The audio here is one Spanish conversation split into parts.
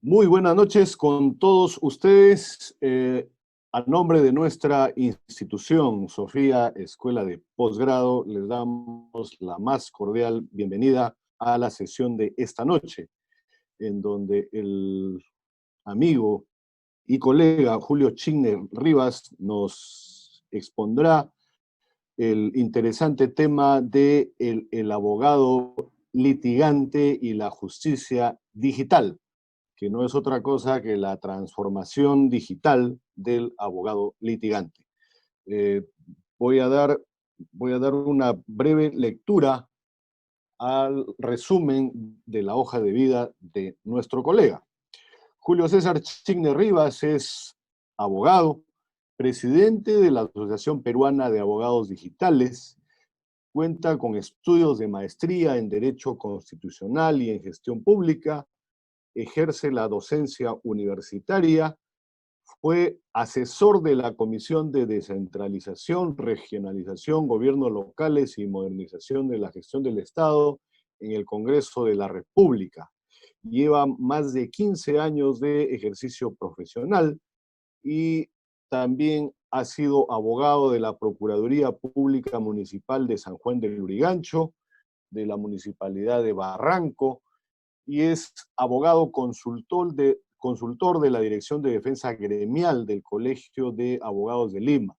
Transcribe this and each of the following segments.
Muy buenas noches con todos ustedes. A nombre de nuestra institución, Sofía Escuela de Posgrado, les damos la más cordial bienvenida a la sesión de esta noche, en donde el amigo y colega Julio Chigner Rivas nos expondrá el interesante tema de el abogado litigante y la justicia digital, que no es otra cosa que la transformación digital del abogado litigante. Eh, voy, a dar, voy a dar una breve lectura al resumen de la hoja de vida de nuestro colega. Julio César Chigner Rivas es abogado, presidente de la Asociación Peruana de Abogados Digitales, cuenta con estudios de maestría en Derecho Constitucional y en Gestión Pública, ejerce la docencia universitaria, fue asesor de la Comisión de Descentralización, Regionalización, Gobiernos Locales y Modernización de la Gestión del Estado en el Congreso de la República. Lleva más de 15 años de ejercicio profesional y también ha sido abogado de la Procuraduría Pública Municipal de San Juan del Lurigancho, de la Municipalidad de Barranco, y es abogado consultor de la Dirección de Defensa Gremial del Colegio de Abogados de Lima.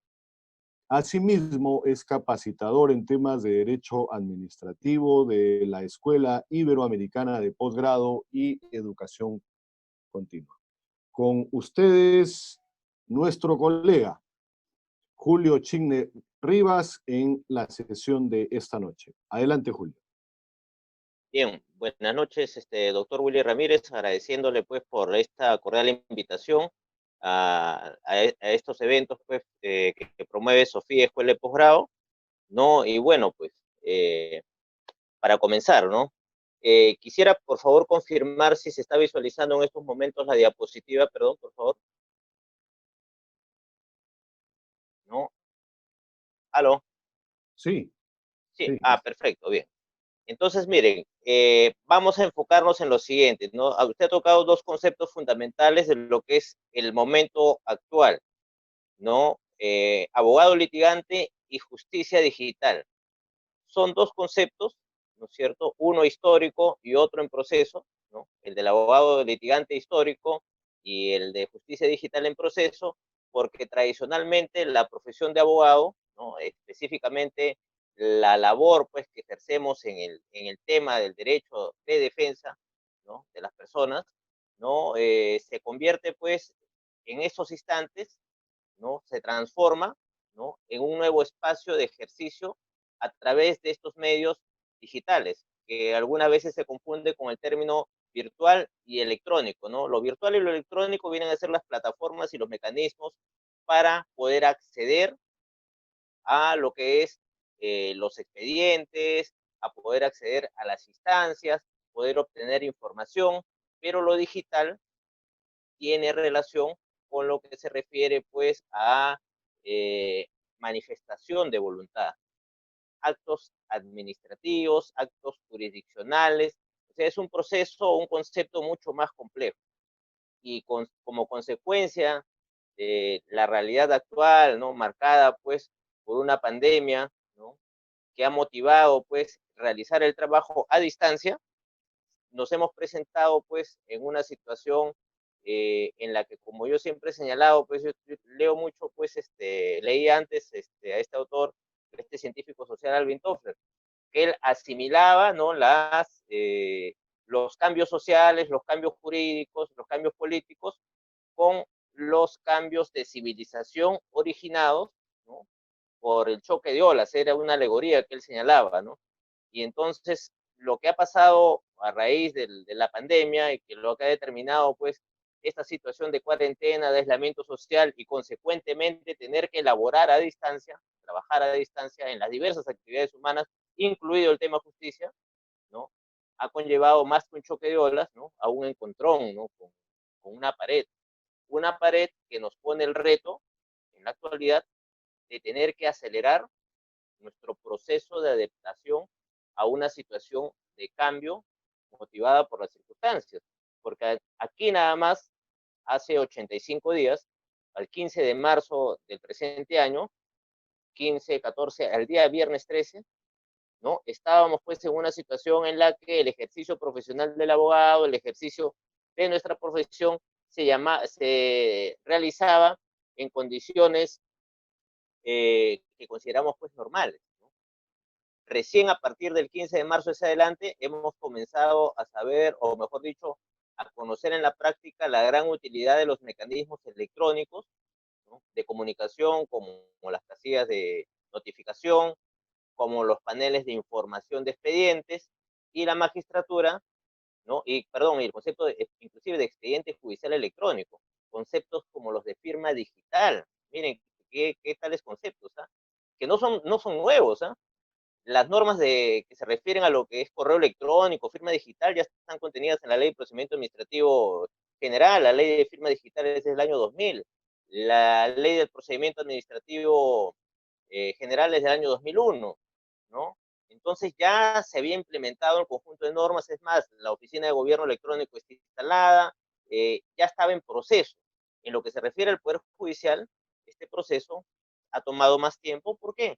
Asimismo, es capacitador en temas de derecho administrativo de la Escuela Iberoamericana de Posgrado y Educación Continua. Con ustedes, nuestro colega Julio Chigner Rivas en la sesión de esta noche. Adelante, Julio. Bien, buenas noches, doctor Willy Ramírez, agradeciéndole pues por esta cordial invitación a estos eventos pues que promueve Sofía Escuela de Posgrado, ¿no? Y bueno, pues para comenzar, ¿no? Quisiera por favor confirmar si se está visualizando en estos momentos la diapositiva, perdón, por favor, ¿no? ¿Aló? Sí, Sí, sí. perfecto, bien. Entonces, miren, vamos a enfocarnos en lo siguiente, ¿no? Usted ha tocado dos conceptos fundamentales de lo que es el momento actual, ¿no? Abogado litigante y justicia digital. Son dos conceptos, ¿no es cierto? Uno histórico y otro en proceso, ¿no? El del abogado litigante histórico y el de justicia digital en proceso, porque tradicionalmente la profesión de abogado, ¿no? Específicamente la labor pues, que ejercemos en el tema del derecho de defensa, ¿no? De las personas, ¿no? Se convierte pues en esos instantes, ¿no? Se transforma, ¿no? En un nuevo espacio de ejercicio a través de estos medios digitales, que algunas veces se confunde con el término virtual y electrónico, ¿no? Lo virtual y lo electrónico vienen a ser las plataformas y los mecanismos para poder acceder a lo que es los expedientes, a poder acceder a las instancias, poder obtener información, pero lo digital tiene relación con lo que se refiere pues a eh, manifestación de voluntad, actos administrativos, actos jurisdiccionales. O sea, es un proceso, un concepto mucho más complejo. Y como consecuencia de la realidad actual, ¿no? Marcada pues por una pandemia, ¿no? Que ha motivado pues realizar el trabajo a distancia, nos hemos presentado pues en una situación en la que, como yo siempre he señalado, pues yo leo mucho, pues leí antes a este autor, este científico social Alvin Toffler, que él asimilaba, ¿no? Los cambios sociales, los cambios jurídicos, los cambios políticos, con los cambios de civilización originados, ¿no? Por el choque de olas, era una alegoría que él señalaba, ¿no? Y entonces lo que ha pasado a raíz de la pandemia y que lo que ha determinado pues esta situación de cuarentena, de aislamiento social y consecuentemente tener que elaborar a distancia, trabajar a distancia en las diversas actividades humanas, incluido el tema justicia, ¿no? Ha conllevado más que un choque de olas, ¿no? A un encontrón, ¿no? Con una pared que nos pone el reto en la actualidad de tener que acelerar nuestro proceso de adaptación a una situación de cambio motivada por las circunstancias. porque aquí nada más, hace 85 días, al 15 de marzo del presente año, 15, 14, al día viernes 13, ¿no? Estábamos pues en una situación en la que el ejercicio profesional del abogado, el ejercicio de nuestra profesión se realizaba en condiciones que consideramos pues normales, ¿no? Recién a partir del 15 de marzo hacia adelante hemos comenzado a saber, o mejor dicho, a conocer en la práctica la gran utilidad de los mecanismos electrónicos, ¿no?, de comunicación, como las casillas de notificación, como los paneles de información de expedientes, y la magistratura, ¿no? Y, perdón, y el concepto inclusive de expediente judicial electrónico, conceptos como los de firma digital. Miren, qué tales conceptos, ¿ah? Que no son nuevos, ¿ah? Las normas que se refieren a lo que es correo electrónico, firma digital, ya están contenidas en la Ley de Procedimiento Administrativo General. La Ley de Firma Digital es del año 2000. La Ley del Procedimiento Administrativo General es del año 2001, ¿no? Entonces ya se había implementado el conjunto de normas. Es más, la Oficina de Gobierno Electrónico está instalada, ya estaba en proceso. En lo que se refiere al Poder Judicial, este proceso ha tomado más tiempo. ¿Por qué?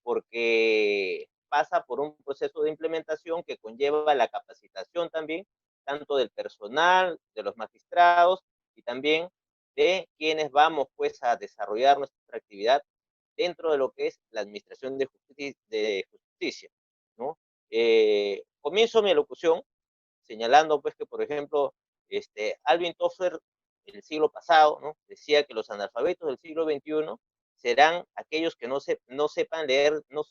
Porque pasa por un proceso de implementación que conlleva la capacitación también, tanto del personal, de los magistrados, y también de quienes vamos pues a desarrollar nuestra actividad dentro de lo que es la administración de justicia, ¿no? Comienzo mi alocución señalando pues que, por ejemplo, Alvin Toffler, el siglo pasado, ¿no?, decía que los analfabetos del siglo XXI serán aquellos que no sepan leer, no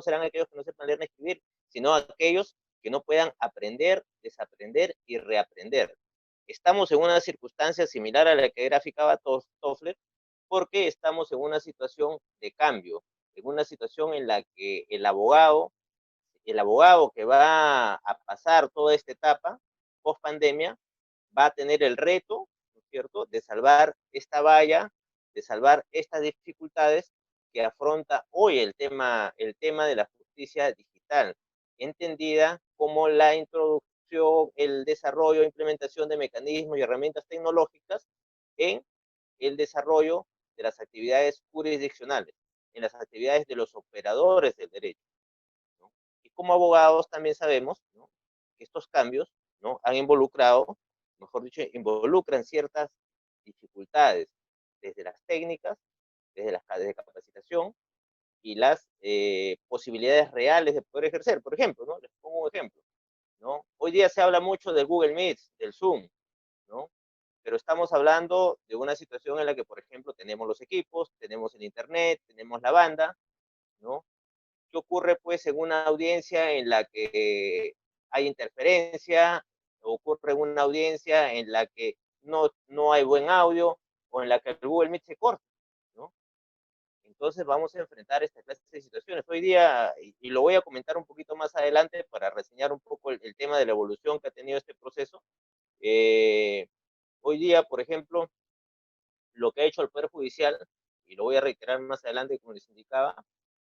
serán aquellos que no sepan leer ni escribir, sino aquellos que no puedan aprender, desaprender y reaprender. Estamos en una circunstancia similar a la que graficaba Toffler, porque estamos en una situación de cambio, en una situación en la que el abogado que va a pasar toda esta etapa post pandemia va a tener el reto, ¿no es cierto?, de salvar esta valla, de salvar estas dificultades que afronta hoy el tema de la justicia digital, entendida como la introducción, el desarrollo e implementación de mecanismos y herramientas tecnológicas en el desarrollo de las actividades jurisdiccionales, en las actividades de los operadores del derecho, ¿no? Y como abogados también sabemos, ¿no?, que estos cambios, ¿no?, han involucrado, mejor dicho, involucran ciertas dificultades, desde las técnicas, desde capacitación y las posibilidades reales de poder ejercer. Por ejemplo, ¿no?, les pongo un ejemplo, ¿no? Hoy día se habla mucho del Google Meet, del Zoom, ¿no? Pero estamos hablando de una situación en la que, por ejemplo, tenemos los equipos, tenemos el internet, tenemos la banda, ¿no? ¿Qué ocurre pues en una audiencia en la que hay interferencia? ¿Ocurre en una audiencia en la que no hay buen audio, o en la que el Google Meet se corta, ¿no? Entonces vamos a enfrentar esta clase de situaciones. Hoy día, y lo voy a comentar un poquito más adelante para reseñar un poco el tema de la evolución que ha tenido este proceso. eh, Hoy día, por ejemplo, lo que ha hecho el Poder Judicial, y lo voy a reiterar más adelante como les indicaba,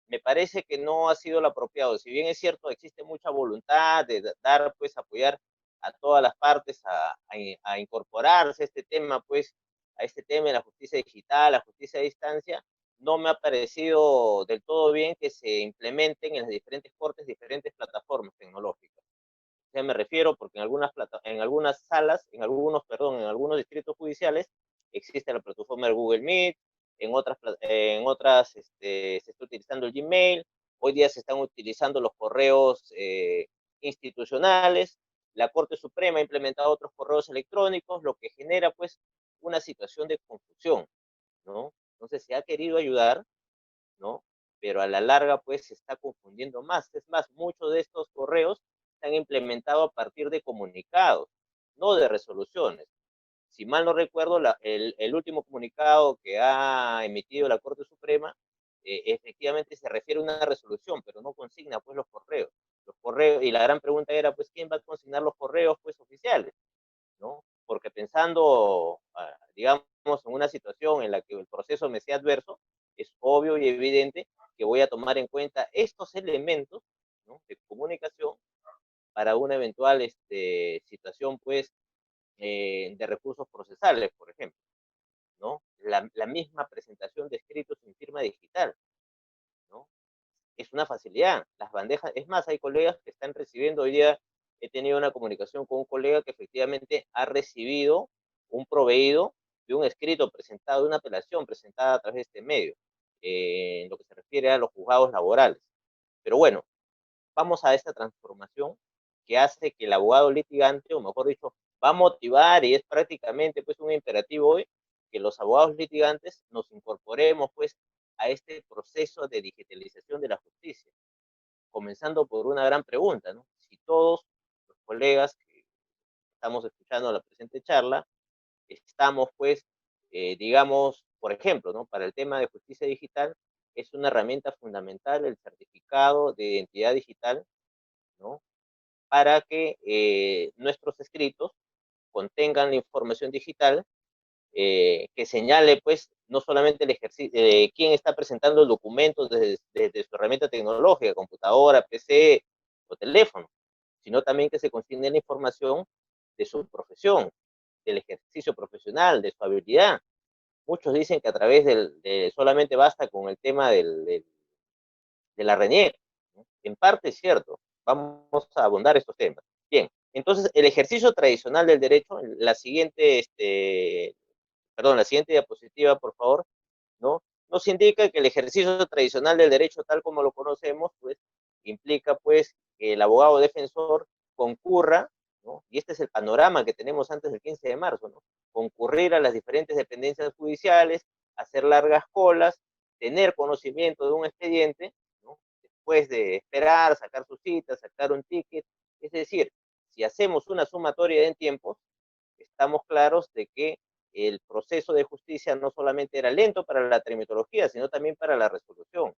me parece que no ha sido lo apropiado. Si bien es cierto, existe mucha voluntad de dar, pues, apoyar a todas las partes a incorporarse a este tema, pues, a este tema de la justicia digital, la justicia a distancia, no me ha parecido del todo bien que se implementen en las diferentes cortes diferentes plataformas tecnológicas. O sea, me refiero porque en algunas salas, en algunos distritos judiciales existe la plataforma de Google Meet, en otras se está utilizando el Gmail. Hoy día se están utilizando los correos institucionales. La Corte Suprema ha implementado otros correos electrónicos, lo que genera pues una situación de confusión, ¿no? Entonces se ha querido ayudar, ¿no? Pero a la larga, pues, se está confundiendo más. Es más, muchos de estos correos se han implementado a partir de comunicados, no de resoluciones. Si mal no recuerdo, el último comunicado que ha emitido la Corte Suprema, efectivamente se refiere a una resolución, pero no consigna, pues, los correos. Los correos, y la gran pregunta era, pues, ¿quién va a consignar los correos, pues, oficiales? ¿No? Porque pensando, digamos, en una situación en la que el proceso me sea adverso, es obvio y evidente que voy a tomar en cuenta estos elementos, ¿no?, de comunicación para una eventual situación, pues, de recursos procesales, por ejemplo, ¿no? La misma presentación de escritos en firma digital, ¿no? Es una facilidad. Las bandejas, es más, hay colegas que están recibiendo, hoy día he tenido una comunicación con un colega que efectivamente ha recibido un proveído de un escrito presentado, de una apelación presentada a través de este medio, en lo que se refiere a los juzgados laborales. Pero bueno, vamos a esta transformación que hace que el abogado litigante, o mejor dicho, va a motivar y es prácticamente pues un imperativo hoy que los abogados litigantes nos incorporemos pues a este proceso de digitalización de la justicia, comenzando por una gran pregunta, ¿no? Si todos los colegas que estamos escuchando la presente charla, estamos pues, digamos, por ejemplo, ¿no? Para el tema de justicia digital, es una herramienta fundamental el certificado de identidad digital, ¿no? Para que nuestros escritos contengan la información digital que señale, pues, no solamente el ejercicio, quién está presentando el documento desde su herramienta tecnológica, computadora, PC o teléfono, sino también que se consigne la información de su profesión, del ejercicio profesional, de su habilidad. Muchos dicen que a través solamente basta con el tema de la RENIEC, ¿no? En parte es cierto, vamos a abundar estos temas. Bien, entonces el ejercicio tradicional del derecho, la siguiente diapositiva, por favor, ¿no? Nos indica que el ejercicio tradicional del derecho, tal como lo conocemos, pues, implica, pues, que el abogado defensor concurra, ¿no? Y este es el panorama que tenemos antes del 15 de marzo, ¿no? Concurrir a las diferentes dependencias judiciales, hacer largas colas, tener conocimiento de un expediente, ¿no? Después de esperar, sacar su cita, sacar un ticket, es decir, si hacemos una sumatoria en tiempos, estamos claros de que el proceso de justicia no solamente era lento para la tramitología, sino también para la resolución.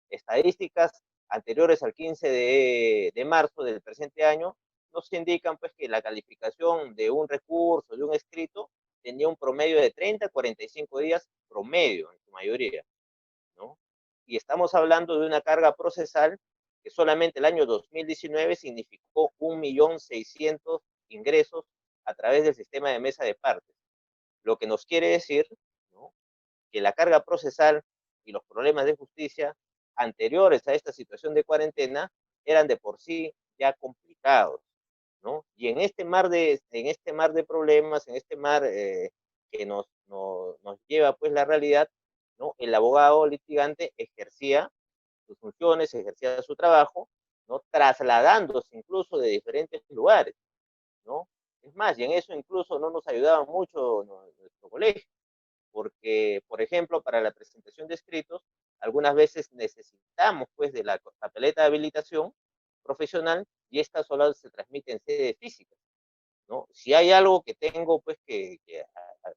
Estadísticas anteriores al 15 de marzo del presente año nos indican pues que la calificación de un recurso, de un escrito, tenía un promedio de 30 a 45 días promedio en su mayoría, ¿no? Y estamos hablando de una carga procesal que solamente el año 2019 significó 1.600.000 ingresos a través del sistema de mesa de partes. Lo que nos quiere decir, ¿no?, que la carga procesal y los problemas de justicia anteriores a esta situación de cuarentena eran de por sí ya complicados, ¿no? Y en este mar de problemas, en este mar que nos lleva pues la realidad, ¿no? El abogado litigante ejercía sus funciones, ejercía su trabajo, ¿no? Trasladándose incluso de diferentes lugares, ¿no? Es más, y en eso incluso no nos ayudaba mucho nuestro colegio, porque, por ejemplo, para la presentación de escritos, algunas veces necesitamos, pues, de la papeleta de habilitación profesional y esta solo se transmite en sede física, ¿no? Si hay algo que tengo, pues, que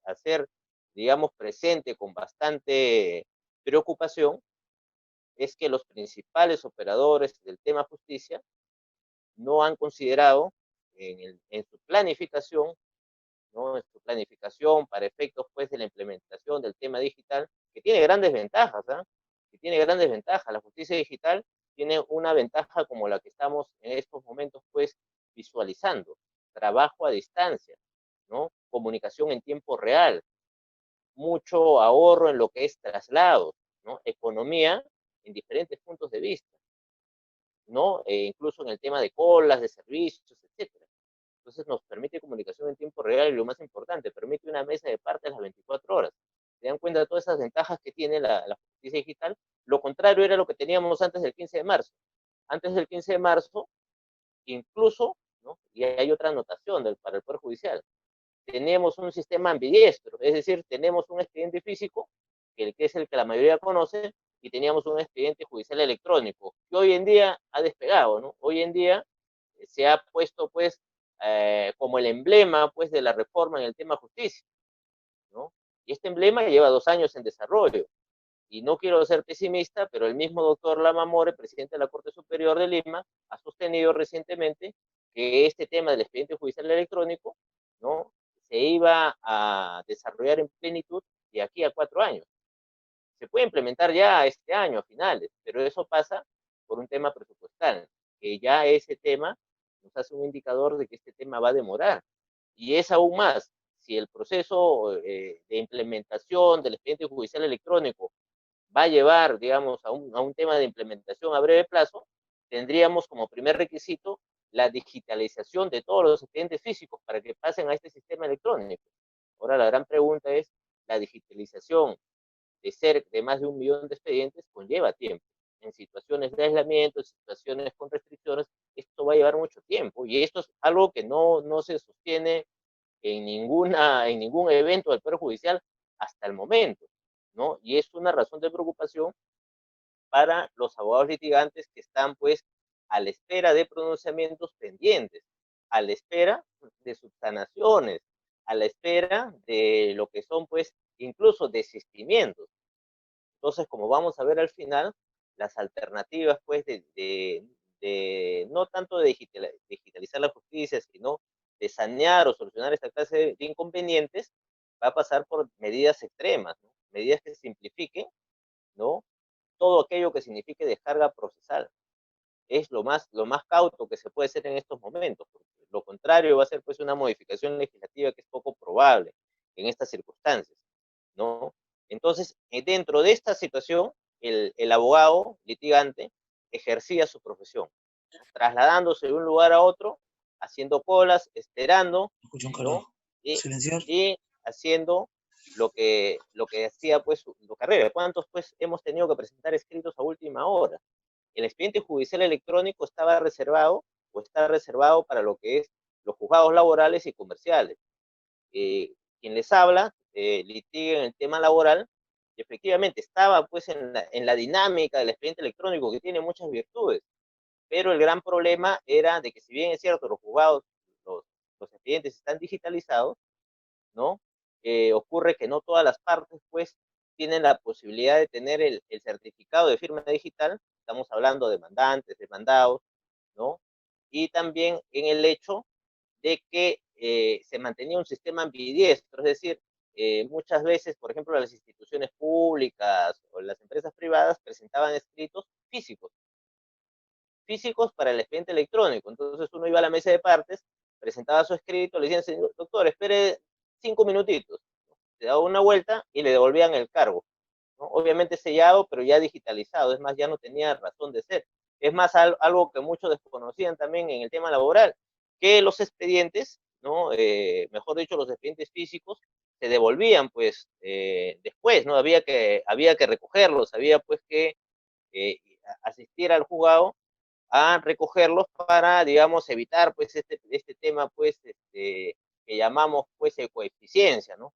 hacer, digamos, presente con bastante preocupación, es que los principales operadores del tema justicia no han considerado en su planificación, ¿no?, en su planificación para efectos pues de la implementación del tema digital, que tiene grandes ventajas, ¿eh? Que tiene grandes ventajas. La justicia digital tiene una ventaja como la que estamos en estos momentos pues visualizando: trabajo a distancia, ¿no? Comunicación en tiempo real, mucho ahorro en lo que es traslados, ¿no? Economía en diferentes puntos de vista, ¿no? Incluso en el tema de colas, de servicios, etcétera. Entonces nos permite comunicación en tiempo real y lo más importante, permite una mesa de partes a las 24 horas. ¿Se dan cuenta de todas esas ventajas que tiene la justicia digital? Lo contrario era lo que teníamos antes del 15 de marzo. Antes del 15 de marzo, incluso, ¿no?, y hay otra anotación para el Poder Judicial, tenemos un sistema ambidiestro, es decir, tenemos un expediente físico, que es el que la mayoría conoce, y teníamos un expediente judicial electrónico, que hoy en día ha despegado, ¿no? Hoy en día se ha puesto, pues, como el emblema, pues, de la reforma en el tema justicia, ¿no? Y este emblema lleva 2 años en desarrollo. Y no quiero ser pesimista, pero el mismo doctor Lamamore, presidente de la Corte Superior de Lima, ha sostenido recientemente que este tema del expediente judicial electrónico, ¿no?, se iba a desarrollar en plenitud de aquí a 4 años. Se puede implementar ya este año, a finales, pero eso pasa por un tema presupuestal, que ya ese tema nos hace un indicador de que este tema va a demorar. Y es aún más, si el proceso de implementación del expediente judicial electrónico va a llevar, digamos, a un tema de implementación a breve plazo, tendríamos como primer requisito la digitalización de todos los expedientes físicos para que pasen a este sistema electrónico. Ahora la gran pregunta es, la digitalización de más de 1 millón de expedientes conlleva tiempo. En situaciones de aislamiento, en situaciones con restricciones, esto va a llevar mucho tiempo y esto es algo que no se sostiene en ningún evento del Poder Judicial hasta el momento, ¿no? Y es una razón de preocupación para los abogados litigantes que están, pues, a la espera de pronunciamientos pendientes, a la espera de subsanaciones, a la espera de lo que son, pues, incluso desistimientos. Entonces, como vamos a ver al final, las alternativas, pues, de no tanto de digitalizar la justicia, sino de sanear o solucionar esta clase de inconvenientes, va a pasar por medidas extremas, ¿no? Medidas que simplifiquen, ¿no? Todo aquello que signifique descarga procesal. Es lo más cauto que se puede hacer en estos momentos, porque lo contrario va a ser, pues, una modificación legislativa que es poco probable en estas circunstancias, ¿no? Entonces, dentro de esta situación, el abogado litigante ejercía su profesión, ¿no? Trasladándose de un lugar a otro, haciendo colas, esperando, Escucho un ¿no? carajo. Y, Silenciar. y haciendo lo que hacía, pues, su carrera. ¿Cuántos, pues, hemos tenido que presentar escritos a última hora? El expediente judicial electrónico estaba reservado o está reservado para lo que es los juzgados laborales y comerciales. Quien les habla litiga en el tema laboral, y efectivamente estaba, pues, en la dinámica del expediente electrónico, que tiene muchas virtudes, pero el gran problema era de que, si bien es cierto, los juzgados, los, los expedientes están digitalizados, ¿no? Ocurre que no todas las partes, pues, tienen la posibilidad de tener el certificado de firma digital. Estamos hablando de demandantes, demandados, ¿no? Y también en el hecho de que se mantenía un sistema ambidiestro, es decir, muchas veces, por ejemplo, las instituciones públicas o las empresas privadas presentaban escritos físicos, físicos para el expediente electrónico. Entonces uno iba a la mesa de partes, presentaba su escrito, le decían, señor doctor, espere 5 minutitos, se daba una vuelta y le devolvían el cargo, ¿no? Obviamente sellado, pero ya digitalizado, es más, ya no tenía razón de ser. Es más, algo que muchos desconocían también en el tema laboral, que los expedientes, ¿no? Mejor dicho, los expedientes físicos, se devolvían, pues, después, ¿no? Había que recogerlos, había, pues, que eh, asistir al juzgado a recogerlos para, digamos, evitar, pues, este tema, pues, que llamamos, pues, coeficiencia, ¿no?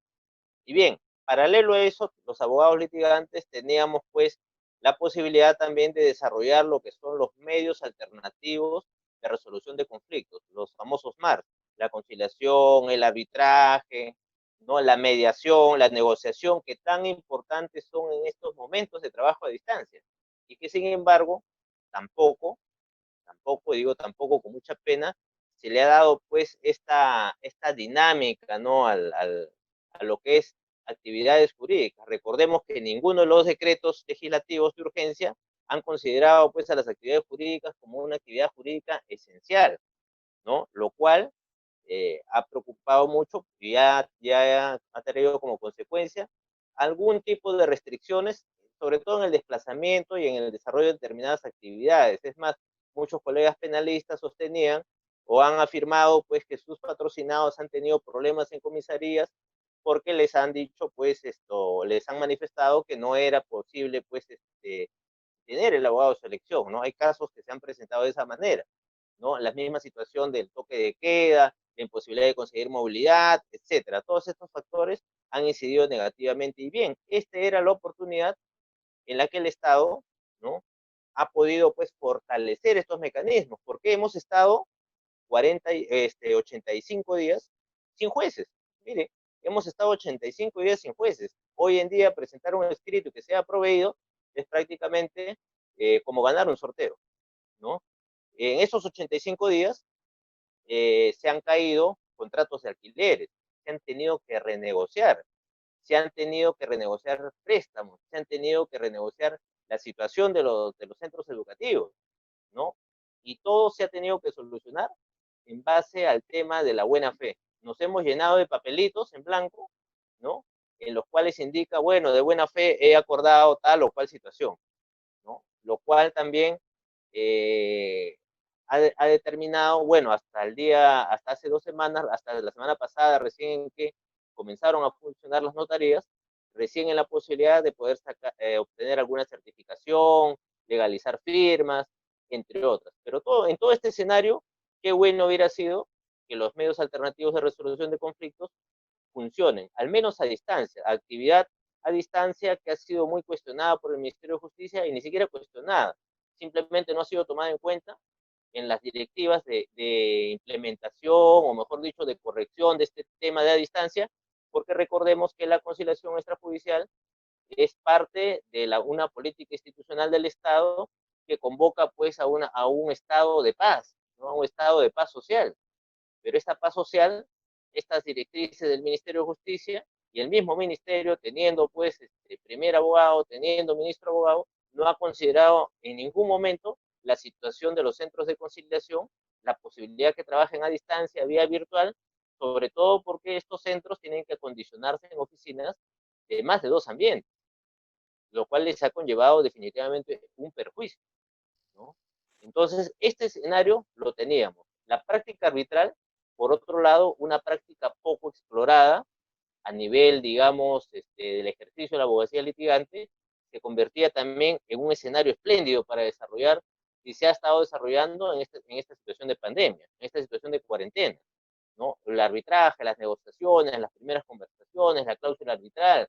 Y bien, paralelo a eso, los abogados litigantes teníamos, pues, la posibilidad también de desarrollar lo que son los medios alternativos de resolución de conflictos, los famosos MAR, la conciliación, el arbitraje, ¿no? La mediación, la negociación, que tan importantes son en estos momentos de trabajo a distancia, y que, sin embargo, tampoco, digo tampoco con mucha pena, se le ha dado, pues, esta dinámica, ¿no? A lo que es actividades jurídicas. Recordemos que ninguno de los decretos legislativos de urgencia han considerado, pues, a las actividades jurídicas como una actividad jurídica esencial, ¿no? Lo cual ha preocupado mucho y ya ha traído como consecuencia algún tipo de restricciones, sobre todo en el desplazamiento y en el desarrollo de determinadas actividades. Es más, muchos colegas penalistas sostenían o han afirmado, pues, que sus patrocinados han tenido problemas en comisarías porque les han dicho, pues, les han manifestado que no era posible, pues, tener el abogado de su elección, ¿no? Hay casos que se han presentado de esa manera, ¿no? La misma situación del toque de queda, la imposibilidad de conseguir movilidad, etcétera. Todos estos factores han incidido negativamente. Y bien, esta era la oportunidad en la que el Estado, ¿no? Ha podido, pues, fortalecer estos mecanismos, porque hemos estado 85 días sin jueces. Mire, hemos estado 85 días sin jueces. Hoy en día presentar un escrito que sea proveído es prácticamente como ganar un sorteo, ¿no? En esos 85 días se han caído contratos de alquileres, se han tenido que renegociar, se han tenido que renegociar préstamos, se han tenido que renegociar la situación de los centros educativos, ¿no? Y todo se ha tenido que solucionar en base al tema de la buena fe. nos hemos llenado de papelitos en blanco, ¿no? En los cuales indica, bueno, de buena fe he acordado tal o cual situación, ¿no? Lo cual también ha determinado, bueno, hasta hace 2 semanas, hasta la semana pasada, recién que comenzaron a funcionar las notarías, recién en la posibilidad de poder obtener alguna certificación, legalizar firmas, entre otras. Pero en todo este escenario, qué bueno hubiera sido que los medios alternativos de resolución de conflictos funcionen, al menos a distancia, actividad a distancia que ha sido muy cuestionada por el Ministerio de Justicia y ni siquiera cuestionada, simplemente no ha sido tomada en cuenta en las directivas de implementación, o mejor dicho, de corrección de este tema de a distancia, porque recordemos que la conciliación extrajudicial es parte de una política institucional del Estado que convoca pues a un estado de paz, ¿no? A un estado de paz social. Pero esta paz social, estas directrices del Ministerio de Justicia y el mismo ministerio, teniendo pues primer abogado, teniendo ministro abogado, no ha considerado en ningún momento la situación de los centros de conciliación, la posibilidad que trabajen a distancia, vía virtual, sobre todo porque estos centros tienen que acondicionarse en oficinas de más de 2 ambientes, lo cual les ha conllevado definitivamente un perjuicio, ¿no? Entonces, este escenario lo teníamos. La práctica arbitral, por otro lado, una práctica poco explorada a nivel, digamos, del ejercicio de la abogacía litigante, se convertía también en un escenario espléndido para desarrollar y se ha estado desarrollando en esta situación de pandemia, en esta situación de cuarentena, ¿no? El arbitraje, las negociaciones, las primeras conversaciones, la cláusula arbitral,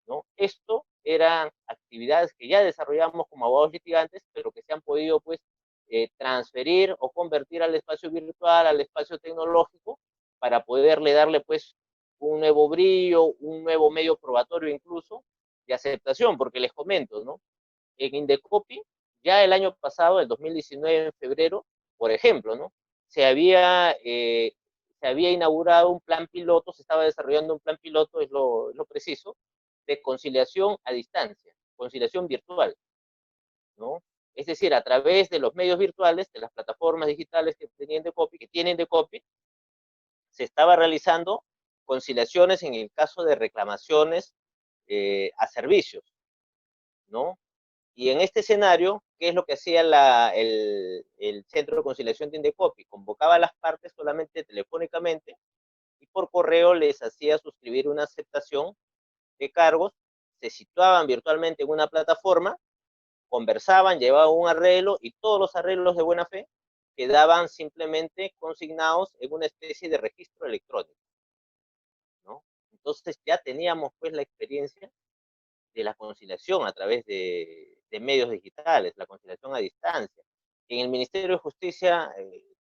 ¿no? Esto eran actividades que ya desarrollamos como abogados litigantes, pero que se han podido, pues, transferir o convertir al espacio virtual, al espacio tecnológico, para poderle darle, pues, un nuevo brillo, un nuevo medio probatorio incluso, de aceptación, porque les comento, ¿no? En Indecopi, ya el año pasado, el 2019, en febrero, por ejemplo, ¿no? Se había, eh, se había inaugurado un plan piloto, se estaba desarrollando un plan piloto, es lo preciso, de conciliación a distancia, conciliación virtual, ¿no? Es decir, a través de los medios virtuales, de las plataformas digitales que tienen Indecopi, se estaba realizando conciliaciones en el caso de reclamaciones a servicios, ¿no? Y en este escenario, ¿qué es lo que hacía el Centro de Conciliación de Indecopi? Convocaba a las partes solamente telefónicamente y por correo les hacía suscribir una aceptación de cargos, se situaban virtualmente en una plataforma, conversaban, llevaban un arreglo y todos los arreglos de buena fe quedaban simplemente consignados en una especie de registro electrónico, ¿no? Entonces ya teníamos pues la experiencia de la conciliación a través de medios digitales, la conciliación a distancia. En el Ministerio de Justicia,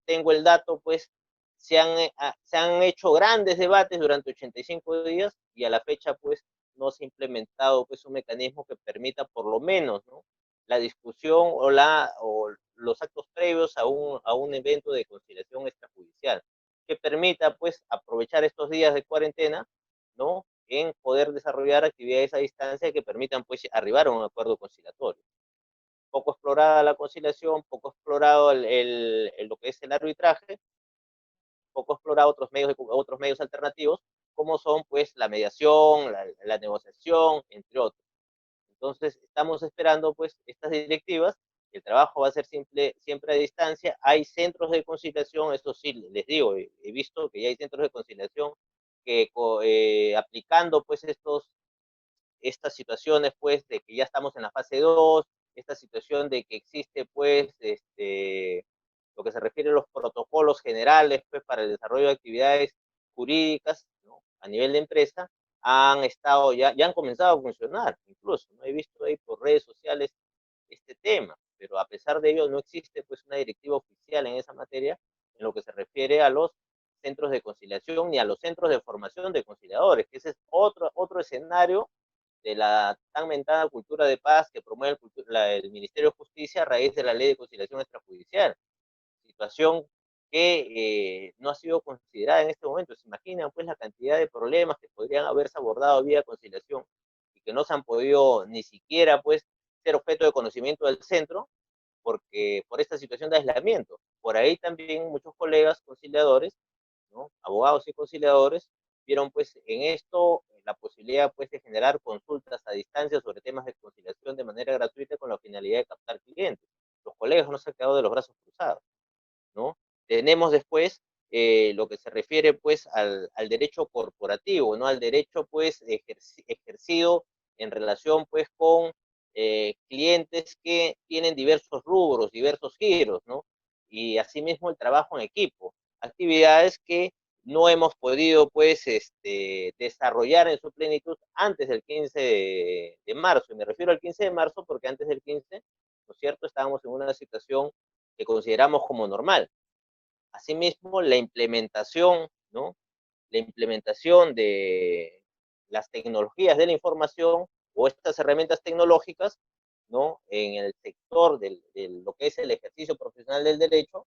tengo el dato, pues, se han hecho grandes debates durante 85 días y a la fecha, pues, no se ha implementado pues, un mecanismo que permita por lo menos, ¿no? La discusión o los actos previos a un evento de conciliación extrajudicial, que permita pues aprovechar estos días de cuarentena, ¿no? En poder desarrollar actividades a distancia que permitan pues arribar a un acuerdo conciliatorio. Poco explorada la conciliación, poco explorado lo que es el arbitraje, poco explorado otros medios alternativos, como son pues la mediación, la negociación, entre otros. Entonces, estamos esperando pues estas directivas, el trabajo va a ser siempre a distancia, hay centros de conciliación, eso sí, les digo, he visto que ya hay centros de conciliación que aplicando pues estas situaciones pues de que ya estamos en la fase 2, esta situación de que existe pues lo que se refiere a los protocolos generales pues para el desarrollo de actividades jurídicas, ¿no? A nivel de empresa, ya han comenzado a funcionar, incluso, ¿no? He visto ahí por redes sociales este tema, pero a pesar de ello no existe pues una directiva oficial en esa materia en lo que se refiere a los centros de conciliación ni a los centros de formación de conciliadores, que ese es otro escenario de la tan mentada cultura de paz que promueve el Ministerio de Justicia a raíz de la Ley de Conciliación Extrajudicial, situación que no ha sido considerada en este momento. Se imaginan pues la cantidad de problemas que podrían haberse abordado vía conciliación y que no se han podido ni siquiera pues ser objeto de conocimiento del centro por esta situación de aislamiento. Por ahí también muchos colegas conciliadores, ¿no? abogados y conciliadores, vieron pues en esto la posibilidad pues de generar consultas a distancia sobre temas de conciliación de manera gratuita con la finalidad de captar clientes. Los colegas no se han quedado de los brazos cruzados, ¿no? Tenemos después lo que se refiere pues al derecho corporativo, ¿no? Al derecho pues ejercido en relación pues con clientes que tienen diversos rubros, diversos giros, ¿no? Y asimismo el trabajo en equipo, actividades que no hemos podido pues desarrollar en su plenitud antes del 15 de marzo, y me refiero al 15 de marzo porque antes del 15, ¿no es cierto?, estábamos en una situación que consideramos como normal. Asimismo, la implementación, ¿no? La implementación de las tecnologías de la información o estas herramientas tecnológicas, ¿no? En el sector de lo que es el ejercicio profesional del derecho,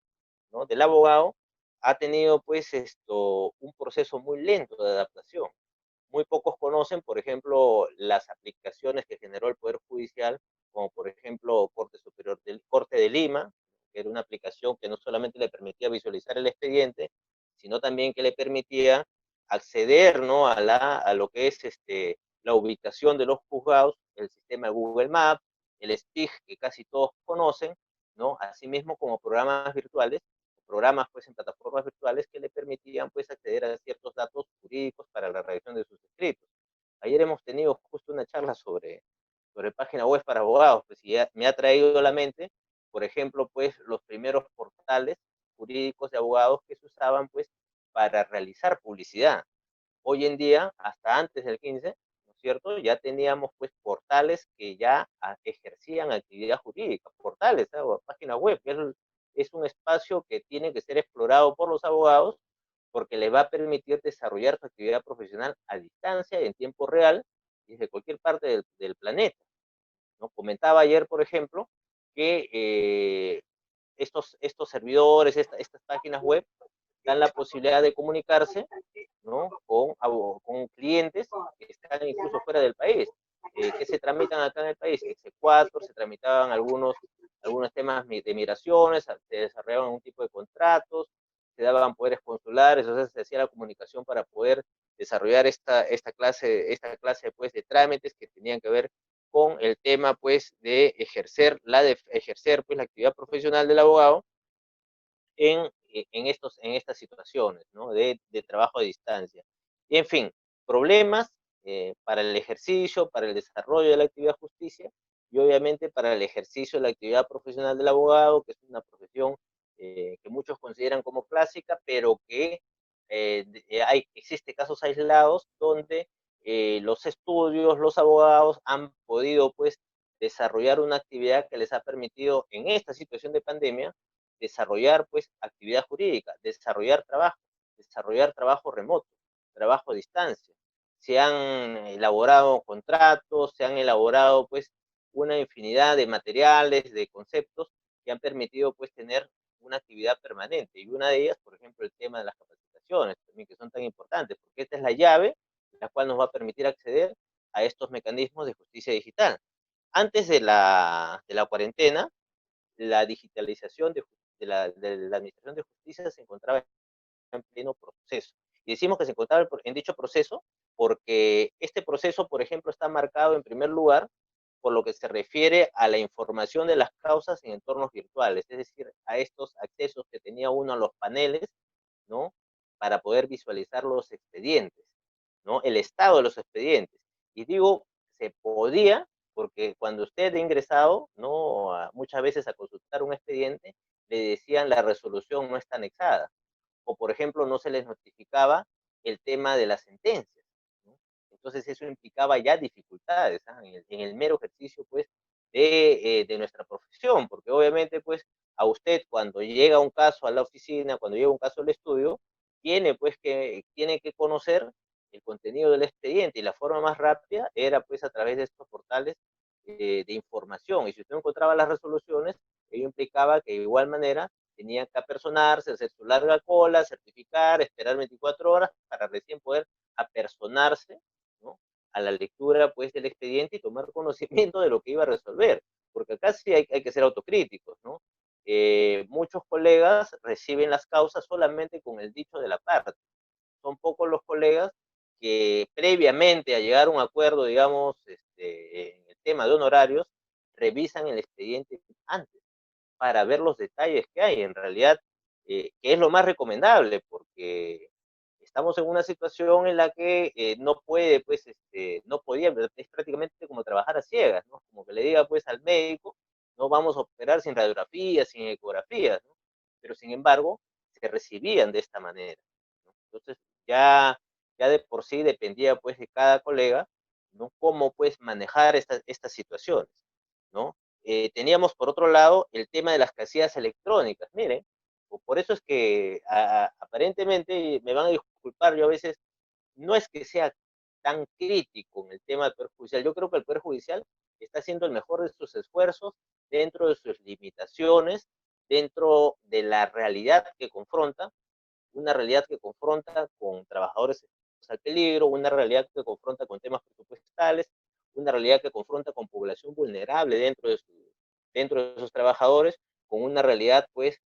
¿no? Del abogado, ha tenido pues un proceso muy lento de adaptación. Muy pocos conocen, por ejemplo, las aplicaciones que generó el Poder Judicial, como por ejemplo Corte de Lima, que era una aplicación que no solamente le permitía visualizar el expediente, sino también que le permitía acceder, ¿no?, a lo que es la ubicación de los juzgados, el sistema Google Maps, el SPIG, que casi todos conocen, ¿no? Asimismo como programas pues en plataformas virtuales que le permitían pues acceder a ciertos datos jurídicos para la redacción de sus escritos. Ayer hemos tenido justo una charla sobre página web para abogados, pues y me ha traído a la mente, por ejemplo, pues los primeros portales jurídicos de abogados que se usaban pues para realizar publicidad. Hoy en día, hasta antes del 15, ¿no es cierto?, ya teníamos pues portales que ya ejercían actividad jurídica, portales, ¿eh? O página web, que es un espacio que tiene que ser explorado por los abogados porque les va a permitir desarrollar su actividad profesional a distancia, en tiempo real, desde cualquier parte del planeta, ¿no? Comentaba ayer, por ejemplo, que estos servidores, estas páginas web, dan la posibilidad de comunicarse, ¿no?, con clientes que están incluso fuera del país, que se tramitan acá en el país, X4, se tramitaban algunos temas de migraciones, se desarrollaban un tipo de contratos, se daban poderes consulares, o sea, se hacía la comunicación para poder desarrollar esta clase pues, de trámites que tenían que ver con el tema pues, de ejercer pues, la actividad profesional del abogado en estas situaciones, ¿no?, de trabajo a distancia. Y en fin, problemas para el ejercicio, para el desarrollo de la actividad justicia y obviamente para el ejercicio de la actividad profesional del abogado, que es una profesión que muchos consideran como clásica, pero que existe casos aislados donde los estudios, los abogados han podido pues desarrollar una actividad que les ha permitido en esta situación de pandemia desarrollar pues actividad jurídica, desarrollar trabajo remoto, trabajo a distancia. Se han elaborado contratos, se han elaborado pues una infinidad de materiales, de conceptos que han permitido pues tener una actividad permanente. Y una de ellas, por ejemplo, el tema de las capacitaciones, también que son tan importantes, porque esta es la llave la cual nos va a permitir acceder a estos mecanismos de justicia digital. Antes de la cuarentena, la digitalización de la Administración de Justicia se encontraba en pleno proceso. Y decimos que se encontraba en dicho proceso porque este proceso, por ejemplo, está marcado en primer lugar por lo que se refiere a la información de las causas en entornos virtuales, es decir, a estos accesos que tenía uno a los paneles, ¿no?, para poder visualizar los expedientes, ¿no?, el estado de los expedientes. Y digo, se podía, porque cuando usted ha ingresado, ¿no?, muchas veces a consultar un expediente, le decían la resolución no está anexada, o por ejemplo, no se les notificaba el tema de las sentencias, ¿no? Entonces eso implicaba ya dificultades, ¿ah?, en el mero ejercicio, pues, de nuestra profesión, porque obviamente, pues, a usted cuando llega un caso a la oficina, cuando llega un caso al estudio, tiene que conocer el contenido del expediente, y la forma más rápida era, pues, a través de estos portales de información, y si usted no encontraba las resoluciones, ello implicaba que de igual manera tenía que apersonarse, hacer su larga cola, certificar, esperar 24 horas para recién poder apersonarse, ¿no?, a la lectura pues del expediente y tomar conocimiento de lo que iba a resolver, porque acá sí hay que ser autocríticos, ¿no? Muchos colegas reciben las causas solamente con el dicho de la parte, son pocos los colegas que previamente a llegar a un acuerdo, digamos, en el tema de honorarios, revisan el expediente antes para ver los detalles que hay. En realidad, que es lo más recomendable, porque estamos en una situación en la que no puede, pues, no podía, es prácticamente como trabajar a ciegas, ¿no? Como que le diga, pues, al médico, no vamos a operar sin radiografías, sin ecografías, ¿no? Pero, sin embargo, se recibían de esta manera, ¿no? Entonces, ya de por sí dependía, pues, de cada colega, ¿no? Cómo, pues, manejar estas situaciones, ¿no? Teníamos, por otro lado, el tema de las casillas electrónicas. Miren, por eso es que aparentemente, me van a disculpar, yo a veces no es que sea tan crítico en el tema del Poder Judicial. Yo creo que el Poder Judicial está haciendo el mejor de sus esfuerzos dentro de sus limitaciones, dentro de la realidad que confronta, una realidad que confronta con trabajadores al peligro, una realidad que confronta con temas presupuestales, una realidad que confronta con población vulnerable dentro de esos trabajadores, con una realidad, pues,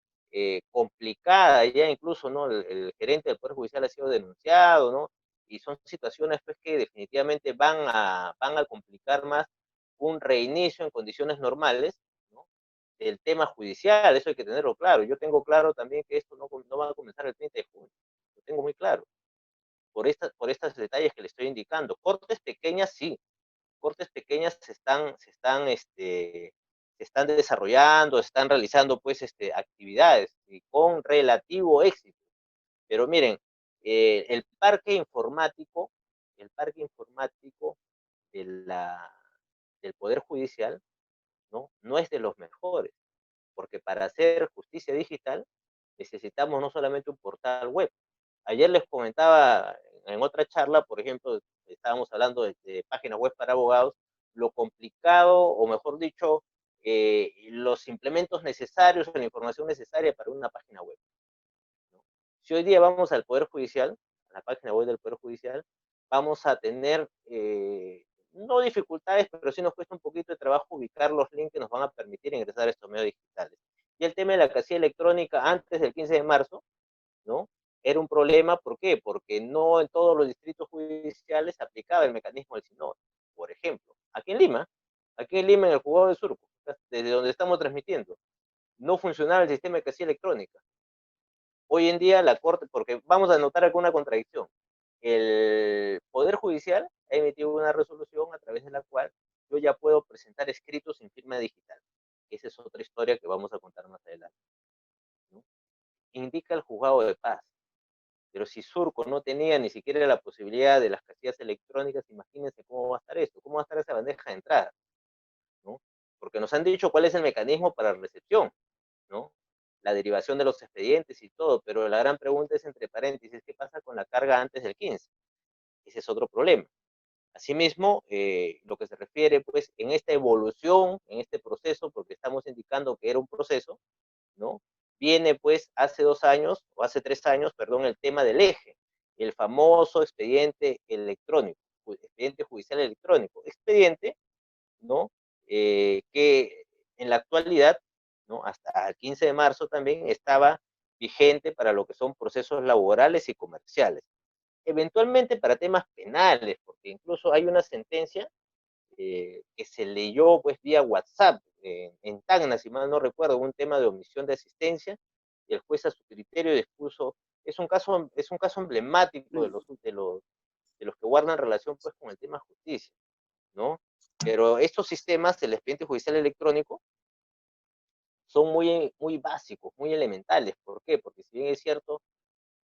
complicada, ya incluso, ¿no? El gerente del Poder Judicial ha sido denunciado, ¿no? Y son situaciones, pues, que definitivamente van a complicar más un reinicio en condiciones normales, ¿no? El tema judicial, eso hay que tenerlo claro. Yo tengo claro también que esto no va a comenzar el 30 de junio, lo tengo muy claro, por estos detalles que le estoy indicando. Cortes pequeñas, sí, cortes pequeñas se están desarrollando, se están realizando, pues, actividades y con relativo éxito. Pero miren, el parque informático de del Poder Judicial, no es de los mejores, porque para hacer justicia digital necesitamos no solamente un portal web. Ayer les comentaba en otra charla, por ejemplo, estábamos hablando de páginas web para abogados, lo complicado, o mejor dicho, los implementos necesarios, la información necesaria para una página web, ¿no? Si hoy día vamos al Poder Judicial, a la página web del Poder Judicial, vamos a tener, no dificultades, pero sí nos cuesta un poquito de trabajo ubicar los links que nos van a permitir ingresar a estos medios digitales. Y el tema de la casilla electrónica antes del 15 de marzo, ¿no? Era un problema, ¿por qué? Porque no en todos los distritos judiciales se aplicaba el mecanismo del SINOD. Por ejemplo, aquí en Lima, en el juzgado de Surco, desde donde estamos transmitiendo, no funcionaba el sistema de casilla electrónica. Hoy en día la Corte, porque vamos a notar alguna contradicción, el Poder Judicial ha emitido una resolución a través de la cual yo ya puedo presentar escritos sin firma digital. Esa es otra historia que vamos a contar más adelante, ¿no? Indica el juzgado de paz. Pero si Surco no tenía ni siquiera la posibilidad de las casillas electrónicas, imagínense cómo va a estar esto, cómo va a estar esa bandeja de entrada, ¿no? Porque nos han dicho cuál es el mecanismo para la recepción, ¿no? La derivación de los expedientes y todo, pero la gran pregunta es, entre paréntesis, ¿qué pasa con la carga antes del 15? Ese es otro problema. Asimismo, lo que se refiere, pues, en esta evolución, en este proceso, porque estamos indicando que era un proceso, ¿no? Viene, pues, hace 2 años, o hace 3 años, perdón, el tema del eje, el famoso expediente electrónico, expediente judicial electrónico, expediente, ¿no? Que en la actualidad, ¿no? Hasta el 15 de marzo también estaba vigente para lo que son procesos laborales y comerciales. Eventualmente para temas penales, porque incluso hay una sentencia que se leyó, pues, vía WhatsApp en Tacna, si mal no recuerdo, un tema de omisión de asistencia, y el juez a su criterio dispuso, es un caso emblemático de los que guardan relación, pues, con el tema justicia, ¿no? Pero estos sistemas, el expediente judicial electrónico, son muy básicos, muy elementales. ¿Por qué? Porque, si bien es cierto,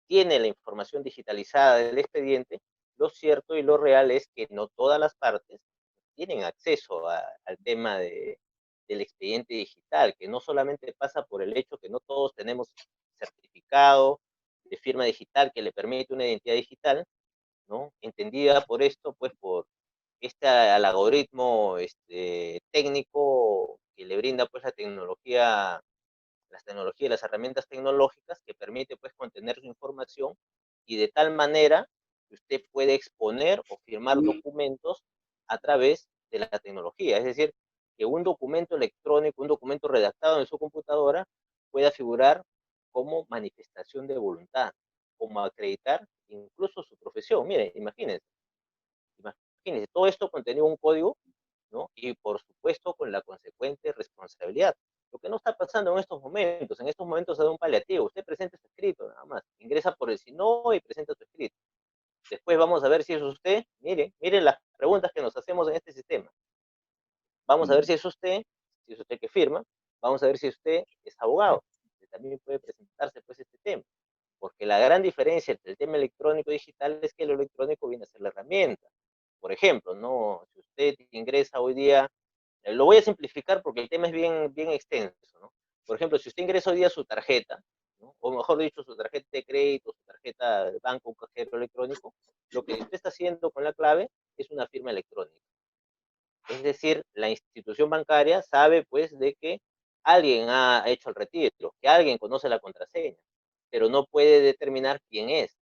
tiene la información digitalizada del expediente, lo cierto y lo real es que no todas las partes tienen acceso al tema del expediente digital, que no solamente pasa por el hecho que no todos tenemos certificado de firma digital que le permite una identidad digital, ¿no? Entendida por esto, pues, por al algoritmo técnico que le brinda, pues, las tecnologías, las herramientas tecnológicas que permite, pues, contener su información, y de tal manera que usted puede exponer o firmar documentos a través de la tecnología. Es decir, que un documento electrónico, un documento redactado en su computadora pueda figurar como manifestación de voluntad, como acreditar incluso su profesión. Miren, imagínense, todo esto contenido un código, ¿no? Y por supuesto con la consecuente responsabilidad. Lo que no está pasando en estos momentos se da un paliativo, usted presenta su escrito nada más, ingresa por el SINOE y presenta su escrito. Después vamos a ver si es usted, miren las preguntas que nos hacemos en este sistema. Vamos a ver si es usted que firma, vamos a ver si usted es abogado, que también puede presentarse pues este tema, porque la gran diferencia entre el tema electrónico y digital es que lo electrónico viene a ser la herramienta. Por ejemplo, ¿no? Si usted ingresa hoy día, lo voy a simplificar porque el tema es bien extenso, ¿no? Por ejemplo, si usted ingresa hoy día su tarjeta, ¿no? O mejor dicho, su tarjeta de crédito, su tarjeta de banco, un cajero electrónico, lo que usted está haciendo con la clave es una firma electrónica. Es decir, la institución bancaria sabe pues de que alguien ha hecho el retiro, que alguien conoce la contraseña, pero no puede determinar quién es.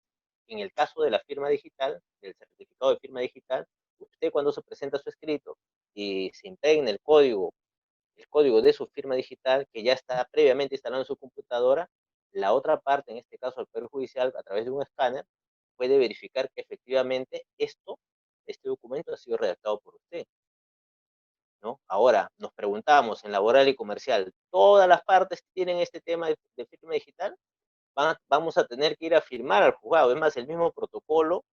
En el caso de la firma digital, del certificado de firma digital, usted cuando se presenta su escrito y se impregna el código de su firma digital, que ya está previamente instalado en su computadora, la otra parte, en este caso el Poder Judicial, a través de un escáner, puede verificar que efectivamente este documento ha sido redactado por usted, ¿no? Ahora, nos preguntamos en laboral y comercial, ¿todas las partes que tienen este tema de firma digital? Vamos a tener que ir a firmar al juzgado. Es más, el mismo protocolo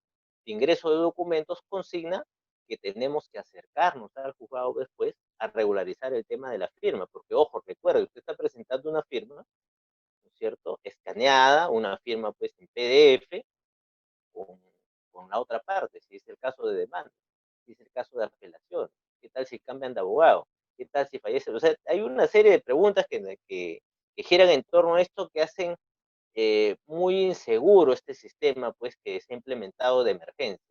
de ingreso de documentos consigna que tenemos que acercarnos al juzgado después a regularizar el tema de la firma, porque ojo, recuerde, usted está presentando una firma, ¿no es cierto?, escaneada, una firma pues en PDF, con, con la otra parte, si es el caso de demanda, si es el caso de apelación, qué tal si cambian de abogado, qué tal si fallece, o sea, hay una serie de preguntas que giran en torno a esto que hacen muy inseguro este sistema pues que se ha implementado de emergencia.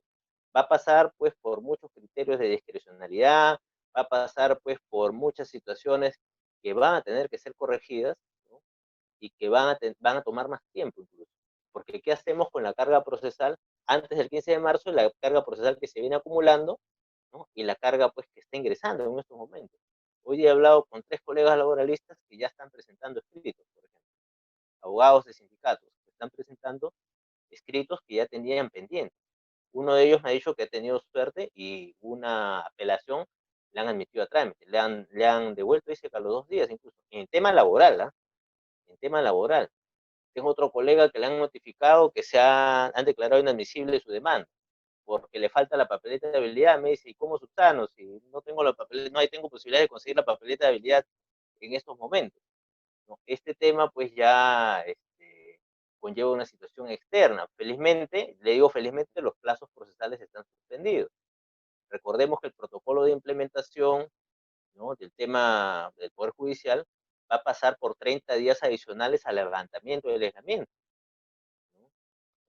Va a pasar pues por muchos criterios de discrecionalidad, va a pasar pues por muchas situaciones que van a tener que ser corregidas, ¿no? Y que van a tomar más tiempo incluso. Porque ¿qué hacemos con la carga procesal antes del 15 de marzo? La carga procesal que se viene acumulando, ¿no? Y la carga pues que está ingresando en estos momentos. Hoy día he hablado con 3 colegas laboralistas que ya están presentando escritos, por ejemplo, abogados de sindicatos que están presentando escritos que ya tenían pendientes. Uno de ellos me ha dicho que ha tenido suerte y una apelación le han admitido a trámite, le han devuelto, dice que a los 2 días incluso. En tema laboral, ¿ah? En tema laboral. Tengo otro colega que le han notificado que han declarado inadmisible su demanda porque le falta la papeleta de habilidad. Me dice, ¿y cómo subsano? Si no tengo la papeleta, tengo posibilidad de conseguir la papeleta de habilidad en estos momentos, ¿no? Este tema pues ya conlleva una situación externa. Felizmente, le digo felizmente, los plazos procesales están suspendidos. Recordemos que el protocolo de implementación, ¿no?, del tema del Poder Judicial va a pasar por 30 días adicionales al levantamiento del aislamiento, ¿no?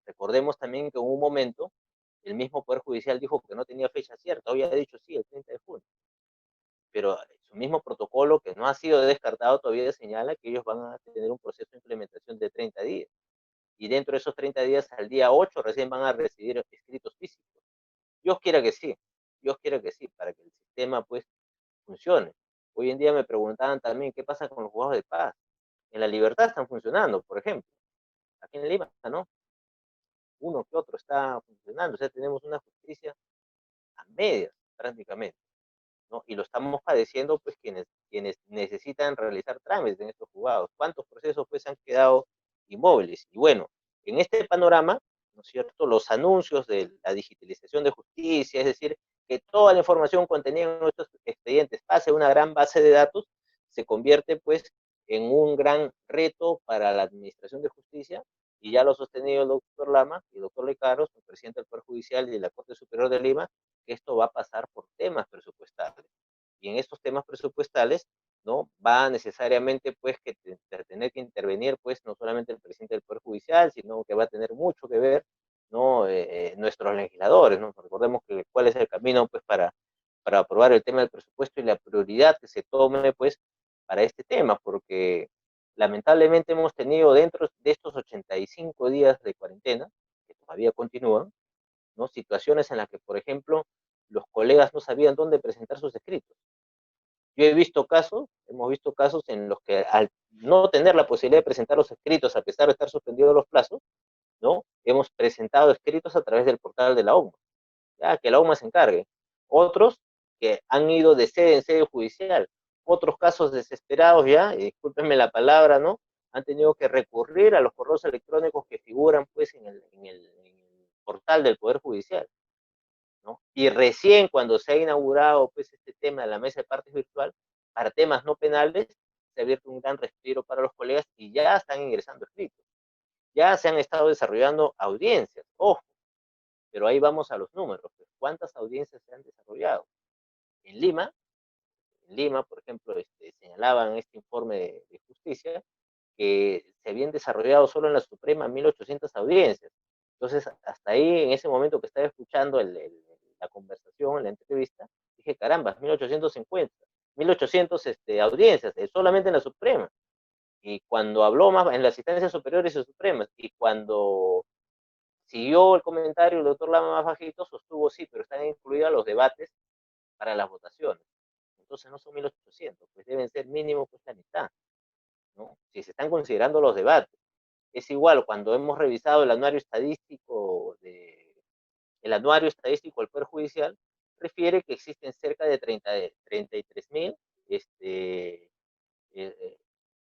Recordemos también que en un momento el mismo Poder Judicial dijo que no tenía fecha cierta, hoy ha dicho sí, el 30 de junio, pero su mismo protocolo, que no ha sido descartado todavía, señala que ellos van a tener un proceso de implementación de 30 días. Y dentro de esos 30 días, al día 8, recién van a recibir escritos físicos. Dios quiera que sí, Dios quiera que sí, para que el sistema pues funcione. Hoy en día me preguntaban también qué pasa con los juzgados de paz. En la Libertad están funcionando, por ejemplo. Aquí en Lima, ¿no? Uno que otro está funcionando. O sea, tenemos una justicia a medias, prácticamente, ¿no? Y lo estamos padeciendo pues quienes necesitan realizar trámites en estos juzgados. ¿Cuántos procesos pues han quedado inmóviles? Y bueno, en este panorama, ¿no es cierto?, los anuncios de la digitalización de justicia, es decir, que toda la información contenida en nuestros expedientes pase a una gran base de datos, se convierte pues en un gran reto para la administración de justicia, y ya lo ha sostenido el doctor Lama y el doctor Lecaros, el presidente del Poder Judicial y de la Corte Superior de Lima, que esto va a pasar por temas presupuestales. Y en estos temas presupuestales, ¿no?, va necesariamente pues que tener que intervenir pues no solamente el presidente del Poder Judicial, sino que va a tener mucho que ver, ¿no?, nuestros legisladores, ¿no? Recordemos que cuál es el camino pues para aprobar el tema del presupuesto y la prioridad que se tome pues para este tema, porque lamentablemente hemos tenido dentro de estos 85 días de cuarentena, que todavía continúan, ¿no?, situaciones en las que, por ejemplo, los colegas no sabían dónde presentar sus escritos. Yo hemos visto casos en los que al no tener la posibilidad de presentar los escritos, a pesar de estar suspendidos los plazos, ¿no? Hemos presentado escritos a través del portal de la OMA, ya, que la OMA se encargue. Otros que han ido de sede en sede judicial, otros casos desesperados ya, y discúlpenme la palabra, ¿no? Han tenido que recurrir a los correos electrónicos que figuran pues en el portal del Poder Judicial, ¿no? Y recién cuando se ha inaugurado pues este tema de la mesa de partes virtual, para temas no penales, se ha abierto un gran respiro para los colegas y ya están ingresando escritos. Ya se han estado desarrollando audiencias, ojo, pero ahí vamos a los números. Pues, ¿cuántas audiencias se han desarrollado? En Lima, por ejemplo, señalaban en este informe de justicia que se habían desarrollado solo en la Suprema 1.800 audiencias. Entonces, hasta ahí, en ese momento que estaba escuchando la conversación, la entrevista, dije, caramba, 1.850, 1.800 audiencias, solamente en la Suprema. Y cuando habló más en las instancias superiores y supremas, y cuando siguió el comentario, el doctor Lama más bajito sostuvo, sí, pero están incluidos los debates para las votaciones. Entonces no son 1.800, pues deben ser mínimo pues la mitad, ¿no? Si se están considerando los debates. Es igual, cuando hemos revisado el anuario estadístico del Poder Judicial, refiere que existen cerca de 33.000 eh,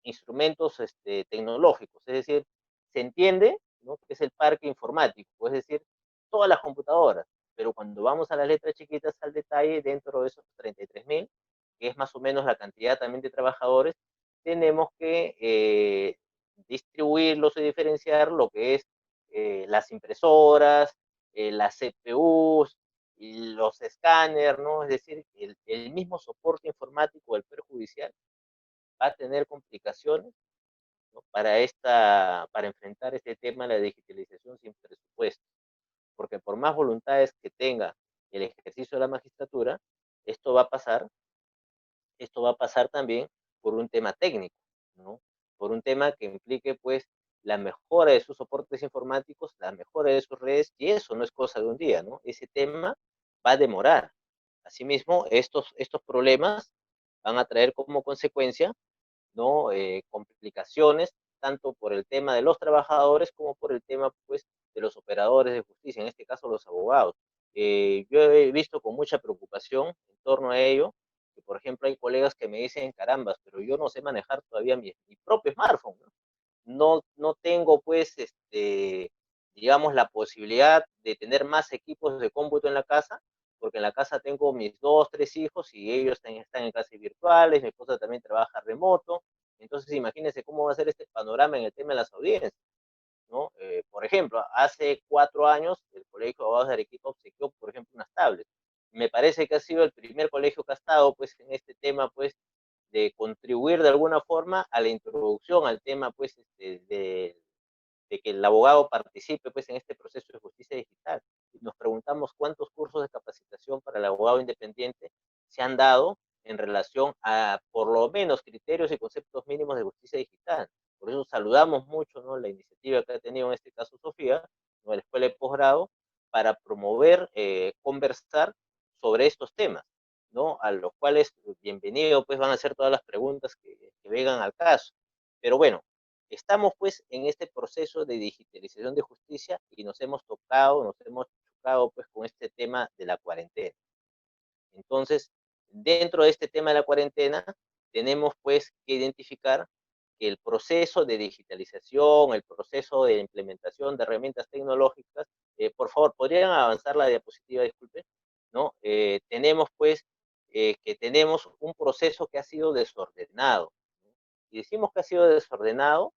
instrumentos tecnológicos, es decir, se entiende, ¿no?, que es el parque informático, es decir, todas las computadoras, pero cuando vamos a las letras chiquitas al detalle, dentro de esos 33.000, que es más o menos la cantidad también de trabajadores, tenemos que distribuirlos y diferenciar lo que es las impresoras, las CPUs, y los escáneres, ¿no? Es decir, el mismo soporte informático del Poder Judicial va a tener complicaciones, ¿no?, para enfrentar este tema de la digitalización sin presupuesto, porque por más voluntades que tenga el ejercicio de la magistratura, esto va a pasar, esto va a pasar también por un tema técnico, ¿no? Por un tema que implique, pues, la mejora de sus soportes informáticos, la mejora de sus redes, y eso no es cosa de un día, ¿no? Ese tema va a demorar. Asimismo, estos problemas van a traer como consecuencia, ¿no? Complicaciones, tanto por el tema de los trabajadores como por el tema, pues, de los operadores de justicia, en este caso los abogados. Yo he visto con mucha preocupación en torno a ello, que por ejemplo hay colegas que me dicen, carambas, pero yo no sé manejar todavía mi propio smartphone, ¿no? No tengo, pues, digamos, la posibilidad de tener más equipos de cómputo en la casa, porque en la casa tengo mis dos, tres hijos y ellos están en clases virtuales, mi esposa también trabaja remoto, entonces imagínense cómo va a ser este panorama en el tema de las audiencias, ¿no? Por ejemplo, hace 4 años el Colegio de Abogados de Arequipa obsequió, por ejemplo, unas tablets. Me parece que ha sido el primer colegio que ha estado, pues, en este tema, pues, de contribuir de alguna forma a la introducción al tema, pues, de que el abogado participe, pues, en este proceso de justicia digital. Y nos preguntamos cuántos cursos de capacitación para el abogado independiente se han dado en relación a, por lo menos, criterios y conceptos mínimos de justicia digital. Por eso saludamos mucho, ¿no?, la iniciativa que ha tenido en este caso Sofía, ¿no?, de la Escuela de Posgrado, para promover, conversar sobre estos temas, ¿no?, a los cuales, bienvenido, pues van a ser todas las preguntas que vengan al caso. Pero bueno, estamos pues en este proceso de digitalización de justicia y nos hemos chocado pues con este tema de la cuarentena. Entonces, dentro de este tema de la cuarentena, tenemos pues que identificar que el proceso de digitalización, el proceso de implementación de herramientas tecnológicas, por favor, ¿podrían avanzar la diapositiva, disculpe? ¿No? Tenemos pues que tenemos un proceso que ha sido desordenado, ¿no? Y decimos que ha sido desordenado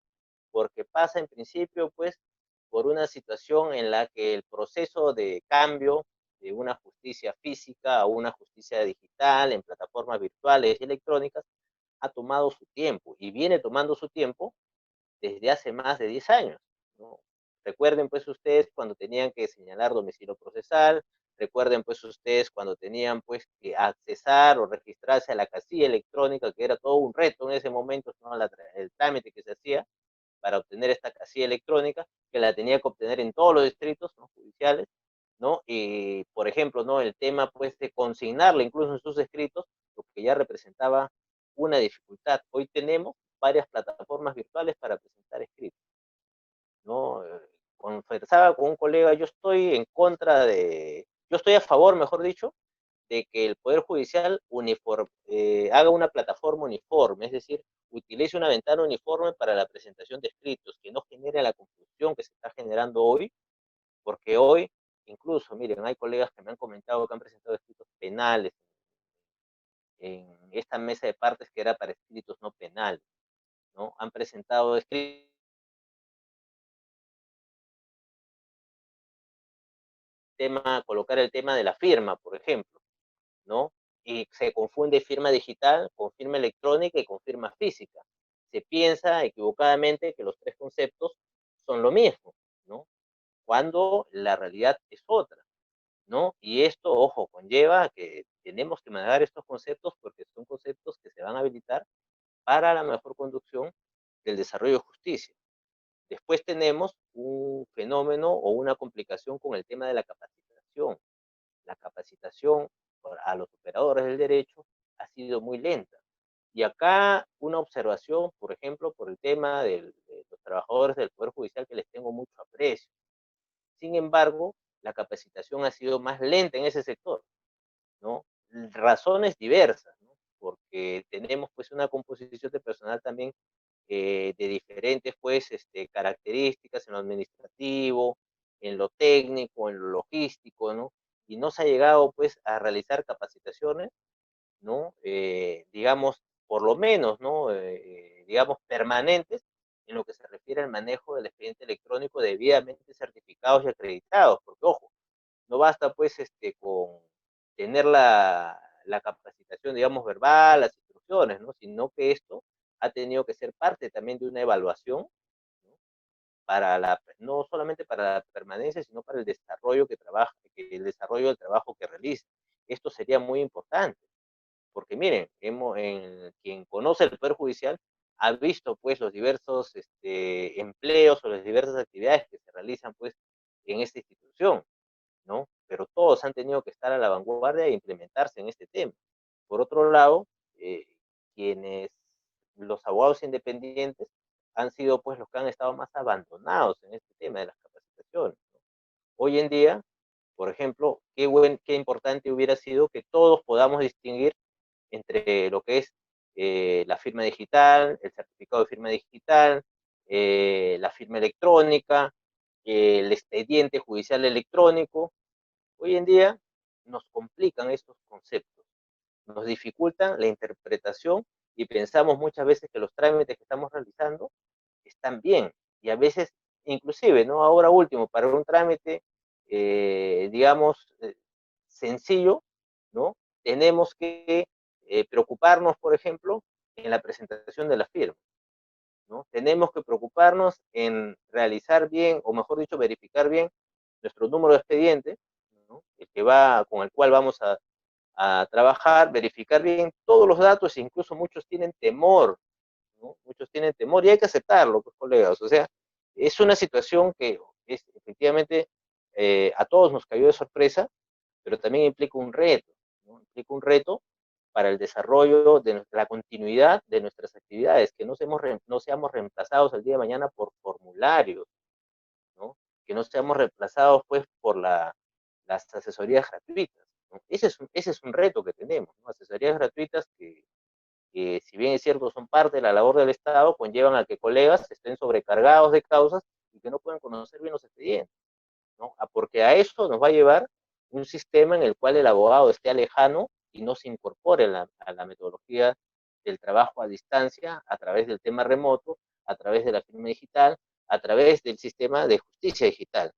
porque pasa en principio, pues, por una situación en la que el proceso de cambio de una justicia física a una justicia digital en plataformas virtuales y electrónicas ha tomado su tiempo y viene tomando su tiempo desde hace más de 10 años, ¿no? Recuerden pues ustedes cuando tenían que señalar domicilio procesal, recuerden pues ustedes cuando tenían pues que accesar o registrarse a la casilla electrónica, que era todo un reto en ese momento, ¿no?, el trámite que se hacía para obtener esta casilla electrónica, que la tenía que obtener en todos los distritos, ¿no?, judiciales, ¿no? Y, por ejemplo, ¿no?, el tema, pues, de consignarla incluso en sus escritos, lo que ya representaba una dificultad. Hoy tenemos varias plataformas virtuales para presentar escritos, ¿no? conversaba con un colega, yo estoy a favor, mejor dicho, de que el Poder Judicial haga una plataforma uniforme, es decir, utilice una ventana uniforme para la presentación de escritos, que no genere la confusión que se está generando hoy, porque hoy, incluso, miren, hay colegas que me han comentado que han presentado escritos penales en esta mesa de partes que era para escritos no penales, ¿no? Han presentado escritos, colocar el tema de la firma, por ejemplo, ¿no? Y se confunde firma digital con firma electrónica y con firma física. Se piensa equivocadamente que los tres conceptos son lo mismo, ¿no? Cuando la realidad es otra, ¿no? Y esto, ojo, conlleva que tenemos que manejar estos conceptos porque son conceptos que se van a habilitar para la mejor conducción del desarrollo de justicia. Después tenemos un fenómeno o una complicación con el tema de la capacitación. La capacitación a los operadores del derecho ha sido muy lenta. Y acá una observación, por ejemplo, por el tema de los trabajadores del Poder Judicial que les tengo mucho aprecio. Sin embargo, la capacitación ha sido más lenta en ese sector, ¿no? Razones diversas, ¿no? Porque tenemos pues una composición de personal también de diferentes pues características en lo administrativo, en lo técnico, en lo logístico, ¿no? Y no se ha llegado pues a realizar capacitaciones, ¿no? Digamos, por lo menos, ¿no? Digamos, permanentes en lo que se refiere al manejo del expediente electrónico debidamente certificados y acreditados, porque ojo, no basta pues con tener la capacitación, digamos, verbal, las instrucciones, ¿no? Sino que esto ha tenido que ser parte también de una evaluación, ¿no? No solamente para la permanencia, sino para el desarrollo el desarrollo del trabajo que realiza. Esto sería muy importante, porque miren, quien conoce el Poder Judicial ha visto pues los diversos empleos o las diversas actividades que se realizan pues en esta institución, ¿no? Pero todos han tenido que estar a la vanguardia e implementarse en este tema. Por otro lado, eh, quienes, los abogados independientes, han sido pues los que han estado más abandonados en este tema de las capacitaciones, ¿no? Hoy en día, por ejemplo, qué importante hubiera sido que todos podamos distinguir entre lo que es la firma digital, el certificado de firma digital, la firma electrónica, el expediente judicial electrónico. Hoy en día nos complican estos conceptos, nos dificultan la interpretación y pensamos muchas veces que los trámites que estamos realizando están bien. Y a veces, inclusive, ¿no? Ahora último, para un trámite, digamos, sencillo, ¿no? Tenemos que preocuparnos, por ejemplo, en la presentación de la firma, ¿no? Tenemos que preocuparnos en realizar bien, o mejor dicho, verificar bien nuestro número de expediente, ¿no? Con el cual vamos a trabajar, verificar bien todos los datos, e incluso muchos tienen temor, ¿no? Muchos tienen temor y hay que aceptarlo, pues, colegas. O sea, es una situación que efectivamente a todos nos cayó de sorpresa, pero también implica un reto, ¿no? Implica un reto para el desarrollo de la continuidad de nuestras actividades, que no seamos reemplazados el día de mañana por formularios, ¿no? Que no seamos reemplazados pues por las asesorías gratuitas, ¿no? Ese es un reto que tenemos, ¿no? Asesorías gratuitas que, si bien es cierto, son parte de la labor del Estado, conllevan a que colegas estén sobrecargados de causas y que no puedan conocer bien los expedientes, ¿no? Porque a eso nos va a llevar un sistema en el cual el abogado esté lejano y no se incorpore a la metodología del trabajo a distancia a través del tema remoto, a través de la firma digital, a través del sistema de justicia digital.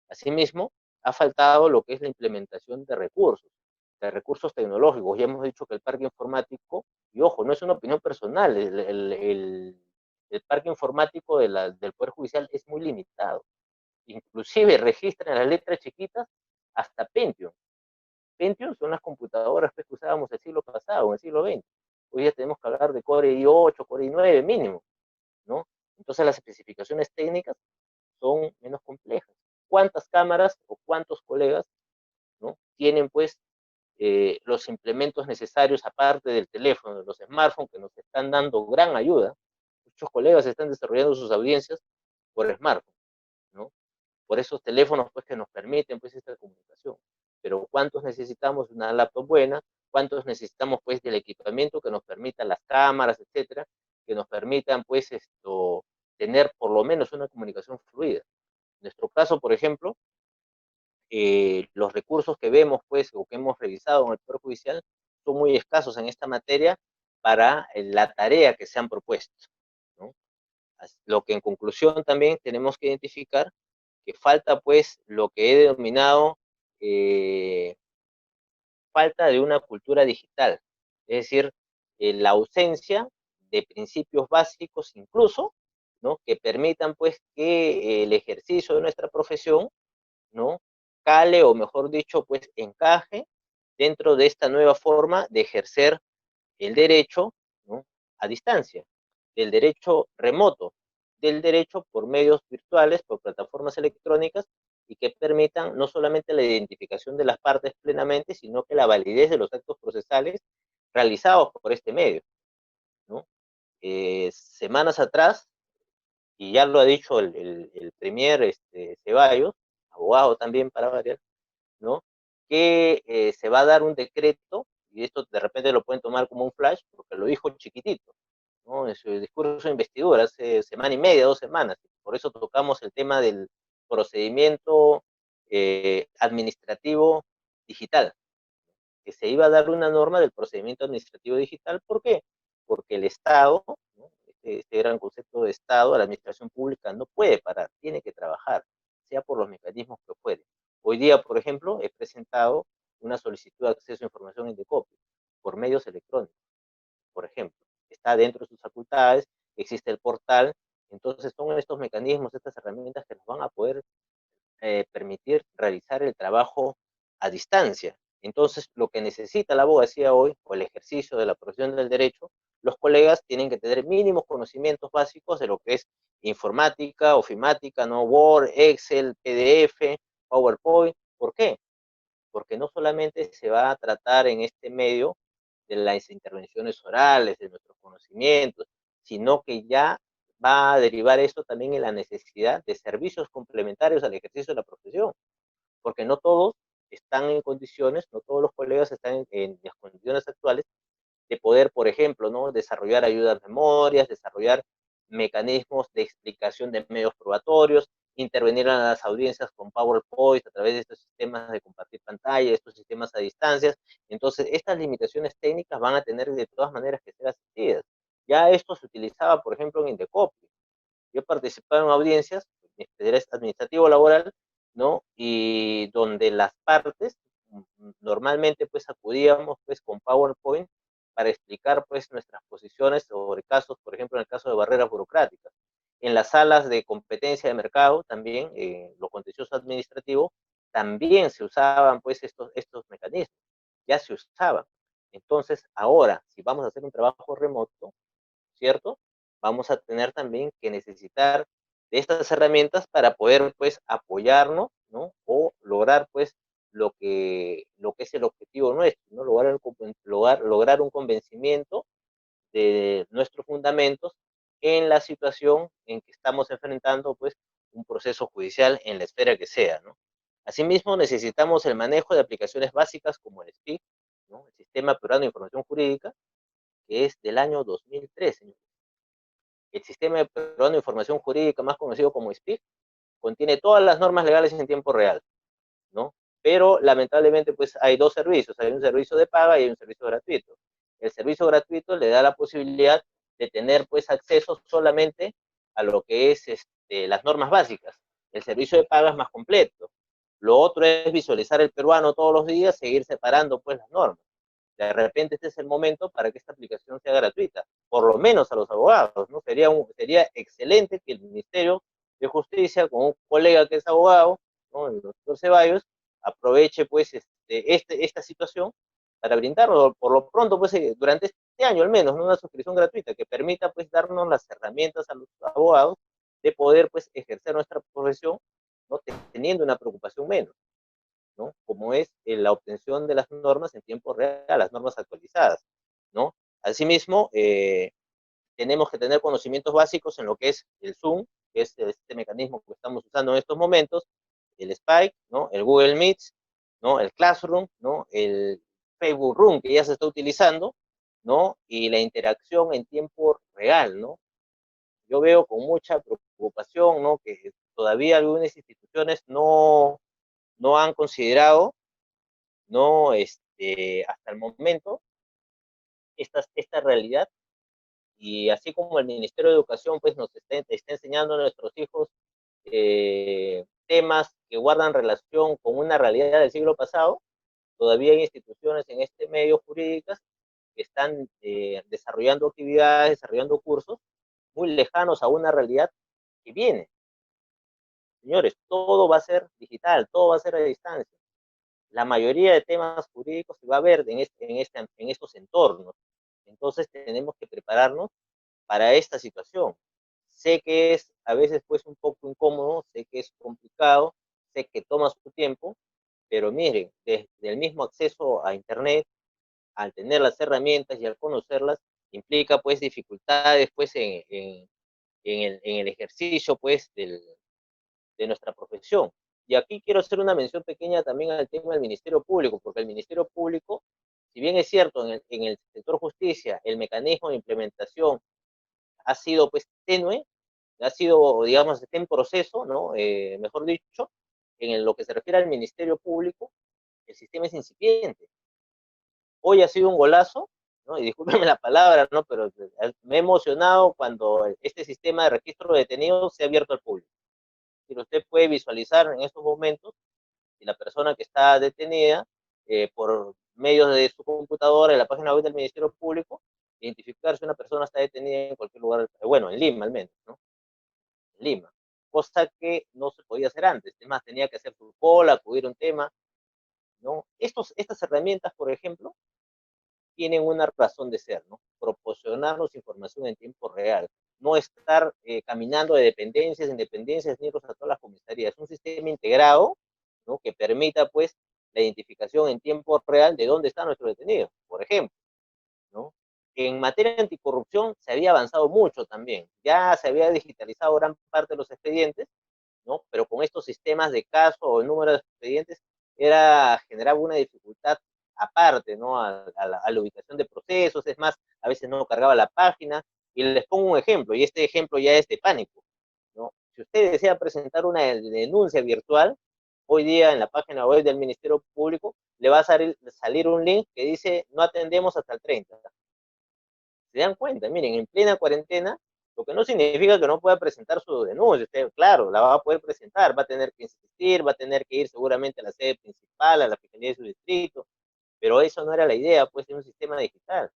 Asimismo, ha faltado lo que es la implementación de recursos tecnológicos. Ya hemos dicho que el parque informático, y ojo, no es una opinión personal, el parque informático del Poder Judicial es muy limitado. Inclusive registran en las letras chiquitas hasta Pentium. Pentium son las computadoras que usábamos el siglo pasado, en el siglo XX. Hoy ya tenemos que hablar de Core i8, Core i9 mínimo, ¿no? Entonces las especificaciones técnicas son menos complejas. ¿Cuántas cámaras o cuántos colegas, ¿no? Tienen pues los implementos necesarios aparte del teléfono, de los smartphones que nos están dando gran ayuda? Muchos colegas están desarrollando sus audiencias por smartphone, ¿no? por esos teléfonos pues que nos permiten pues esta comunicación. Pero ¿cuántos necesitamos una laptop buena? ¿Cuántos necesitamos pues del equipamiento que nos permita las cámaras, etcétera, que nos permitan pues tener por lo menos una comunicación fluida? En nuestro caso, por ejemplo, los recursos que vemos, pues, o que hemos revisado en el Poder Judicial, son muy escasos en esta materia para la tarea que se han propuesto, ¿no? Lo que en conclusión también tenemos que identificar que falta, pues, lo que he denominado falta de una cultura digital, es decir, la ausencia de principios básicos incluso, ¿no? Que permitan, pues, que el ejercicio de nuestra profesión, ¿no? Cale, o mejor dicho, pues encaje dentro de esta nueva forma de ejercer el derecho, ¿no? A distancia, del derecho remoto, del derecho por medios virtuales, por plataformas electrónicas, y que permitan no solamente la identificación de las partes plenamente, sino que la validez de los actos procesales realizados por este medio, ¿no? Semanas atrás, y ya lo ha dicho el premier Ceballos, abogado también para variar, ¿no? Que se va a dar un decreto, y esto de repente lo pueden tomar como un flash, porque lo dijo chiquitito, ¿no? En su discurso de investidura hace semana y media, 2 semanas. Por eso tocamos el tema del procedimiento administrativo digital, que se iba a dar una norma del procedimiento administrativo digital. ¿Por qué? Porque el Estado, ¿no? Este gran concepto de Estado, la administración pública no puede parar, tiene que trabajar, sea por los mecanismos que puede. Hoy día, por ejemplo, he presentado una solicitud de acceso a información en Indecopy por medios electrónicos, por ejemplo. Está dentro de sus facultades, existe el portal, entonces son estos mecanismos, estas herramientas que nos van a poder permitir realizar el trabajo a distancia. Entonces, lo que necesita la abogacía hoy, o el ejercicio de la profesión del derecho, los colegas tienen que tener mínimos conocimientos básicos de lo que es informática, ofimática, ¿no? Word, Excel, PDF, PowerPoint. ¿Por qué? Porque no solamente se va a tratar en este medio de las intervenciones orales, de nuestros conocimientos, sino que ya va a derivar esto también en la necesidad de servicios complementarios al ejercicio de la profesión, porque no todos están en condiciones, no todos los colegas están en las condiciones actuales de poder, por ejemplo, ¿no? Desarrollar ayudas memorias, desarrollar mecanismos de explicación de medios probatorios, intervenir en las audiencias con PowerPoint a través de estos sistemas de compartir pantalla, estos sistemas a distancias. Entonces, estas limitaciones técnicas van a tener de todas maneras que ser asistidas. Ya esto se utilizaba, por ejemplo, en Indecopy. Yo participaba en audiencias, derecho administrativo laboral, ¿no? Y donde las partes normalmente pues acudíamos pues con PowerPoint para explicar pues nuestras posiciones sobre casos, por ejemplo, en el caso de barreras burocráticas. En las salas de competencia de mercado también, lo contencioso administrativo, también se usaban pues estos mecanismos, ya se usaban. Entonces, ahora, si vamos a hacer un trabajo remoto, ¿cierto? Vamos a tener también que necesitar de estas herramientas para poder, pues, apoyarnos, ¿no? O lograr, pues, lo que es el objetivo nuestro, ¿no? Lograr un convencimiento de nuestros fundamentos en la situación en que estamos enfrentando, pues, un proceso judicial en la esfera que sea, ¿no? Asimismo, necesitamos el manejo de aplicaciones básicas como el SPIC, ¿no? El Sistema Peruano de Información Jurídica, que es del año 2003, señor. El Sistema Peruano de Información Jurídica, más conocido como SPIC, contiene todas las normas legales en tiempo real, ¿no? Pero lamentablemente pues hay dos servicios, hay un servicio de paga y hay un servicio gratuito. El servicio gratuito le da la posibilidad de tener pues acceso solamente a lo que es las normas básicas. El servicio de paga es más completo. Lo otro es visualizar el peruano todos los días, seguir separando pues las normas. De repente este es el momento para que esta aplicación sea gratuita, por lo menos a los abogados, ¿no? Sería excelente que el Ministerio de Justicia, con un colega que es abogado, ¿no? El doctor Ceballos, aproveche pues esta situación para brindarnos, por lo pronto, pues durante este año al menos, ¿no? Una suscripción gratuita que permita pues darnos las herramientas a los abogados de poder pues ejercer nuestra profesión, ¿no? Teniendo una preocupación menos, ¿no? Como es la obtención de las normas en tiempo real, las normas actualizadas, ¿no? Asimismo, tenemos que tener conocimientos básicos en lo que es el Zoom, que es este mecanismo que estamos usando en estos momentos, el Spike, ¿no? El Google Meet, ¿no? El Classroom, ¿no? El Facebook Room que ya se está utilizando, ¿no? Y la interacción en tiempo real, ¿no? Yo veo con mucha preocupación, ¿no? Que todavía algunas instituciones no han considerado, ¿no? Hasta el momento, esta realidad, y así como el Ministerio de Educación, pues nos está enseñando a nuestros hijos temas que guardan relación con una realidad del siglo pasado, todavía hay instituciones en este medio jurídicas que están desarrollando actividades, desarrollando cursos muy lejanos a una realidad que viene. Señores, todo va a ser digital, todo va a ser a distancia. La mayoría de temas jurídicos se va a ver en estos entornos. Entonces tenemos que prepararnos para esta situación. Sé que es a veces pues un poco incómodo, sé que es complicado, sé que toma su tiempo, pero miren, desde el mismo acceso a Internet, al tener las herramientas y al conocerlas, implica pues dificultades pues en el ejercicio pues de nuestra profesión. Y aquí quiero hacer una mención pequeña también al tema del Ministerio Público, porque el Ministerio Público, si bien es cierto, en el sector justicia, el mecanismo de implementación ha sido pues tenue, ha sido, digamos, está en proceso, ¿no? Mejor dicho, lo que se refiere al Ministerio Público, el sistema es incipiente. Hoy ha sido un golazo, ¿no? Y discúlpeme la palabra, ¿no? Pero me he emocionado cuando este sistema de registro de detenidos se ha abierto al público. Si usted puede visualizar en estos momentos si la persona que está detenida por medio de su computadora en la página web del Ministerio Público, identificar si una persona está detenida en cualquier lugar, bueno, en Lima al menos, ¿no? En Lima. Cosa que no se podía hacer antes. Es más, tenía que hacer su cola, acudir a un tema, ¿no? Estas herramientas, por ejemplo, tienen una razón de ser, ¿no? Proporcionarnos información en tiempo real, no estar caminando de dependencias en dependencias, ni a todas las comisarías. Es un sistema integrado, ¿no? Que permita, pues, la identificación en tiempo real de dónde está nuestro detenido, por ejemplo, ¿no? En materia de anticorrupción se había avanzado mucho también, ya se había digitalizado gran parte de los expedientes, ¿no? Pero con estos sistemas de caso o el número de expedientes generaba una dificultad aparte, ¿no? A la ubicación de procesos, es más, a veces no cargaba la página, y les pongo un ejemplo, y este ejemplo ya es de pánico, ¿no? Si usted desea presentar una denuncia virtual, hoy día en la página web del Ministerio Público le va a salir un link que dice no atendemos hasta el 30. Se dan cuenta, miren, en plena cuarentena, lo que no significa que no pueda presentar su denuncia. Usted, claro, la va a poder presentar, va a tener que insistir, va a tener que ir seguramente a la sede principal, a la fiscalía de su distrito, pero eso no era la idea, pues, de un sistema digital.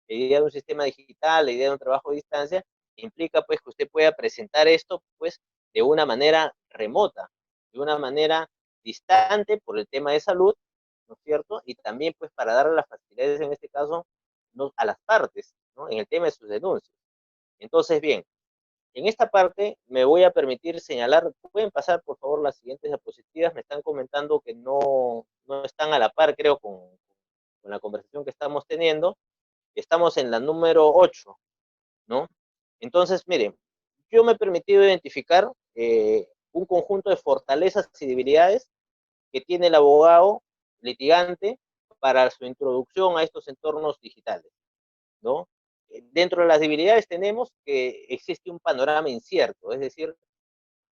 La idea de un sistema digital, la idea de un trabajo a distancia, implica, pues, que usted pueda presentar esto, pues, de una manera remota, de una manera distante por el tema de salud, ¿no es cierto? Y también, pues, para darle las facilidades, en este caso, ¿no? A las partes, ¿no? En el tema de sus denuncias. Entonces, bien, en esta parte me voy a permitir señalar, pueden pasar por favor las siguientes diapositivas, me están comentando que no están a la par, creo, con la conversación que estamos teniendo. Estamos en la número 8, ¿no? Entonces, miren, yo me he permitido identificar un conjunto de fortalezas y debilidades que tiene el abogado litigante para su introducción a estos entornos digitales, ¿no? Dentro de las debilidades tenemos que existe un panorama incierto, es decir,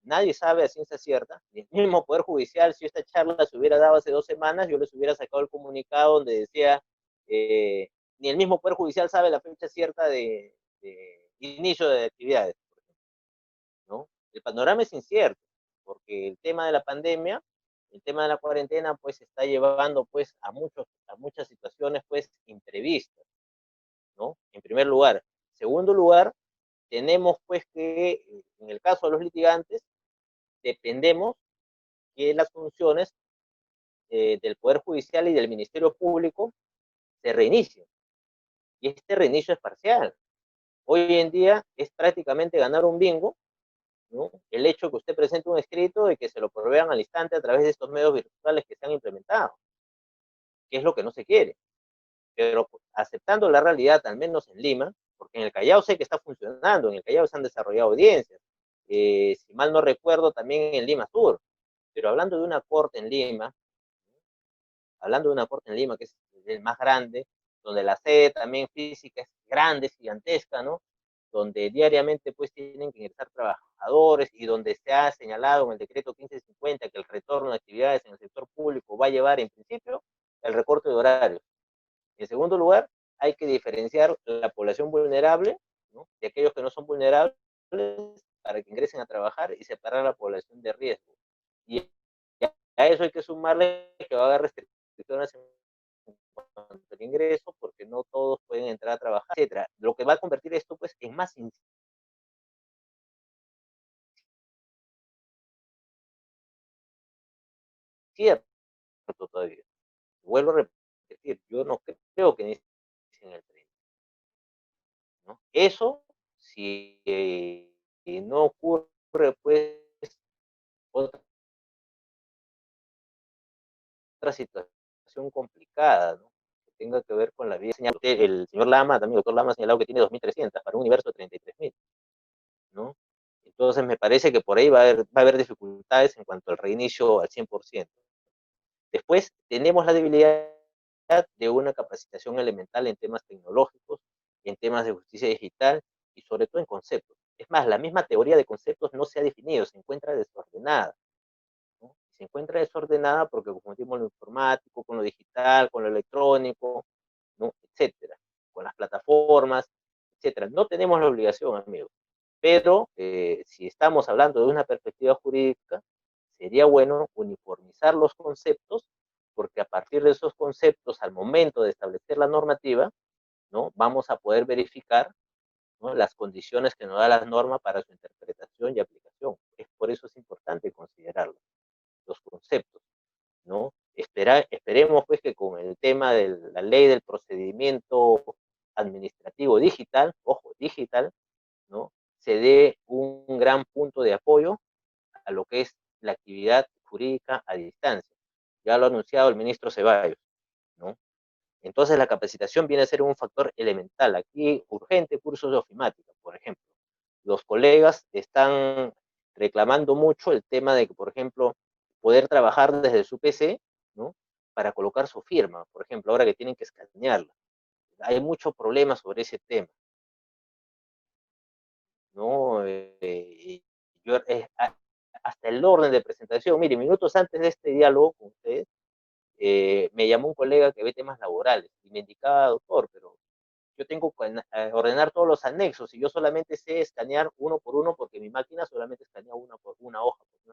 nadie sabe a ciencia cierta, ni el mismo Poder Judicial, si esta charla se hubiera dado hace 2 semanas, yo les hubiera sacado el comunicado donde decía, ni el mismo Poder Judicial sabe la fecha cierta de inicio de actividades, ¿no? El panorama es incierto, porque el tema de la pandemia, el tema de la cuarentena, pues está llevando pues a muchas situaciones pues imprevistas, ¿no? En primer lugar. Segundo lugar, tenemos pues que en el caso de los litigantes, dependemos que las funciones del Poder Judicial y del Ministerio Público se reinicien. Y este reinicio es parcial. Hoy en día es prácticamente ganar un bingo, ¿no? El hecho de que usted presente un escrito y que se lo provean al instante a través de estos medios virtuales que se han implementado, que es lo que no se quiere. Pero aceptando la realidad, al menos en Lima, porque en el Callao sé que está funcionando, en el Callao se han desarrollado audiencias, si mal no recuerdo, también en Lima Sur, Pero hablando de una corte en Lima, hablando de una corte en Lima, que es el más grande, donde la sede también física es grande, es gigantesca, ¿no? Donde diariamente pues tienen que ingresar trabajadores y donde se ha señalado en el decreto 1550 que el retorno de actividades en el sector público va a llevar en principio el recorte de horarios. En segundo lugar, hay que diferenciar la población vulnerable, ¿no?, de aquellos que no son vulnerables para que ingresen a trabajar y separar a la población de riesgo. Y a eso hay que sumarle que va a haber restricciones en cuanto al ingreso, porque no todos pueden entrar a trabajar, etcétera. Lo que va a convertir esto pues en más incierto todavía. Vuelvo a repetir, yo no creo que inicien el 30, ¿no? Eso si no ocurre pues otra situación complicada, ¿no?, que tenga que ver con la vida. El señor Lama, también el doctor Lama ha señalado que tiene 2.300 para un universo de 33.000, ¿no? Entonces me parece que por ahí va a haber dificultades en cuanto al reinicio al 100%. Después tenemos la debilidad de una capacitación elemental en temas tecnológicos, en temas de justicia digital y sobre todo en conceptos. Es más, la misma teoría de conceptos no se ha definido, se encuentra desordenada, ¿no? Se encuentra desordenada porque confundimos lo informático con lo digital, con lo electrónico, ¿no?, etcétera, con las plataformas, etcétera. No tenemos la obligación, amigos, pero si estamos hablando de una perspectiva jurídica, sería bueno uniformizar los conceptos, porque a partir de esos conceptos, al momento de establecer la normativa, ¿no?, vamos a poder verificar, ¿no?, las condiciones que nos da la norma para su interpretación y aplicación. Por eso es importante considerarlo, los conceptos, ¿no? Esperemos pues que con el tema de la ley del procedimiento administrativo digital, ojo, digital, ¿no?, se dé un gran punto de apoyo a lo que es la actividad jurídica a distancia. Ya lo ha anunciado el ministro Ceballos, ¿no? Entonces la capacitación viene a ser un factor elemental. Aquí urgente cursos de ofimática, por ejemplo. Los colegas están reclamando mucho el tema de que, por ejemplo, poder trabajar desde su PC, ¿no?, para colocar su firma, por ejemplo, ahora que tienen que escanearla. Hay mucho problema sobre ese tema, ¿no? Yo, hasta el orden de presentación, mire, minutos antes de este diálogo con ustedes, me llamó un colega que ve temas laborales y me indicaba, doctor, pero yo tengo que ordenar todos los anexos y yo solamente sé escanear uno por uno porque mi máquina solamente escanea una hoja por una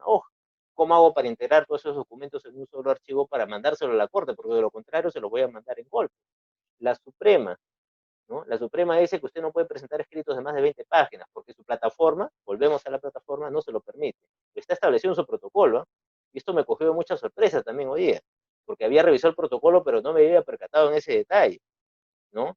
hoja. ¿Cómo hago para integrar todos esos documentos en un solo archivo para mandárselo a la Corte? Porque de lo contrario se los voy a mandar en golpe. La Suprema, ¿no? La Suprema dice que usted no puede presentar escritos de más de 20 páginas porque su plataforma, volvemos a la plataforma, no se lo permite. Está establecido en su protocolo, ¿eh? Y esto me cogió de mucha sorpresa también hoy día, porque había revisado el protocolo, pero no me había percatado en ese detalle, ¿no?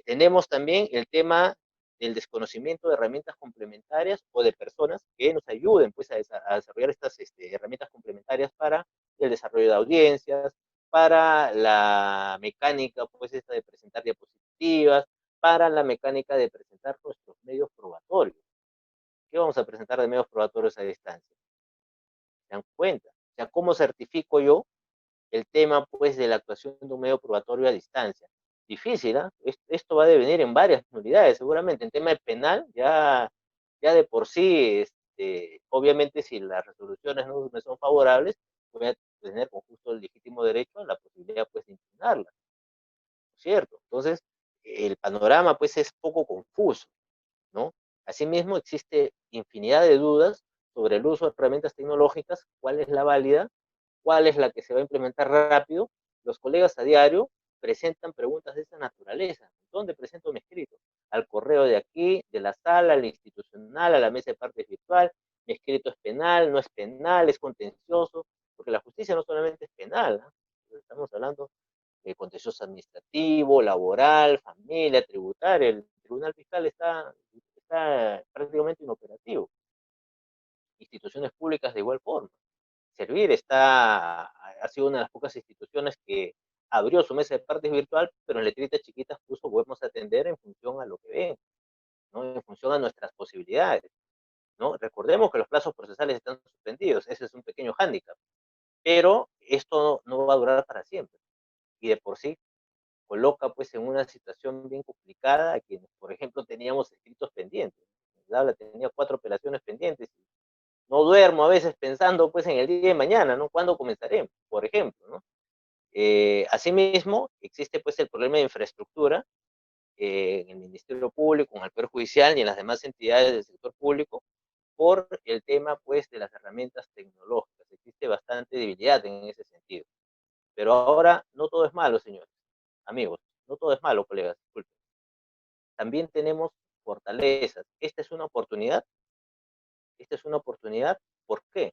Tenemos también el tema del desconocimiento de herramientas complementarias o de personas que nos ayuden pues, a desarrollar estas herramientas complementarias para el desarrollo de audiencias, para la mecánica pues, esta de presentar diapositivas, para la mecánica de presentar nuestros medios probatorios. ¿Qué vamos a presentar de medios probatorios a distancia? ¿Se dan cuenta? O sea, ¿cómo certifico yo el tema pues de la actuación de un medio probatorio a distancia? Difícil, ¿ah? Esto va a devenir en varias unidades, seguramente. En tema de penal, ya de por sí, obviamente si las resoluciones no me son favorables, voy a tener con justo el legítimo derecho a la posibilidad pues de impugnarla, ¿cierto? Entonces, el panorama pues es poco confuso, ¿no? Asimismo, existe infinidad de dudas sobre el uso de herramientas tecnológicas, cuál es la válida, cuál es la que se va a implementar rápido. Los colegas a diario presentan preguntas de esa naturaleza. ¿Dónde presento mi escrito? Al correo de aquí, de la sala, al institucional, a la mesa de partes virtual. Mi escrito es penal, no es penal, es contencioso, porque la justicia no solamente es penal, ¿no? Estamos hablando de contencioso administrativo, laboral, familia, tributario. El tribunal fiscal está prácticamente inoperativo. Instituciones públicas de igual forma. Servir ha sido una de las pocas instituciones que abrió su mesa de partes virtual, pero en letritas chiquitas puso podemos atender en función a lo que ven, ¿no?, en función a nuestras posibilidades. ¿no? Recordemos que los plazos procesales están suspendidos, ese es un pequeño hándicap, pero esto no va a durar para siempre, y de por sí coloca pues en una situación bien complicada a quienes, por ejemplo, teníamos escritos pendientes. La tenía 4 operaciones pendientes. No duermo a veces pensando pues en el día de mañana, ¿no? ¿Cuándo comenzaremos? Por ejemplo, ¿no? Asimismo, existe pues el problema de infraestructura en el Ministerio Público, en el Poder Judicial y en las demás entidades del sector público por el tema pues de las herramientas tecnológicas. Existe bastante debilidad en ese sentido. Pero ahora no todo es malo, señores, amigos, no todo es malo, colegas, disculpen. También tenemos fortalezas. Esta es una oportunidad, ¿por qué?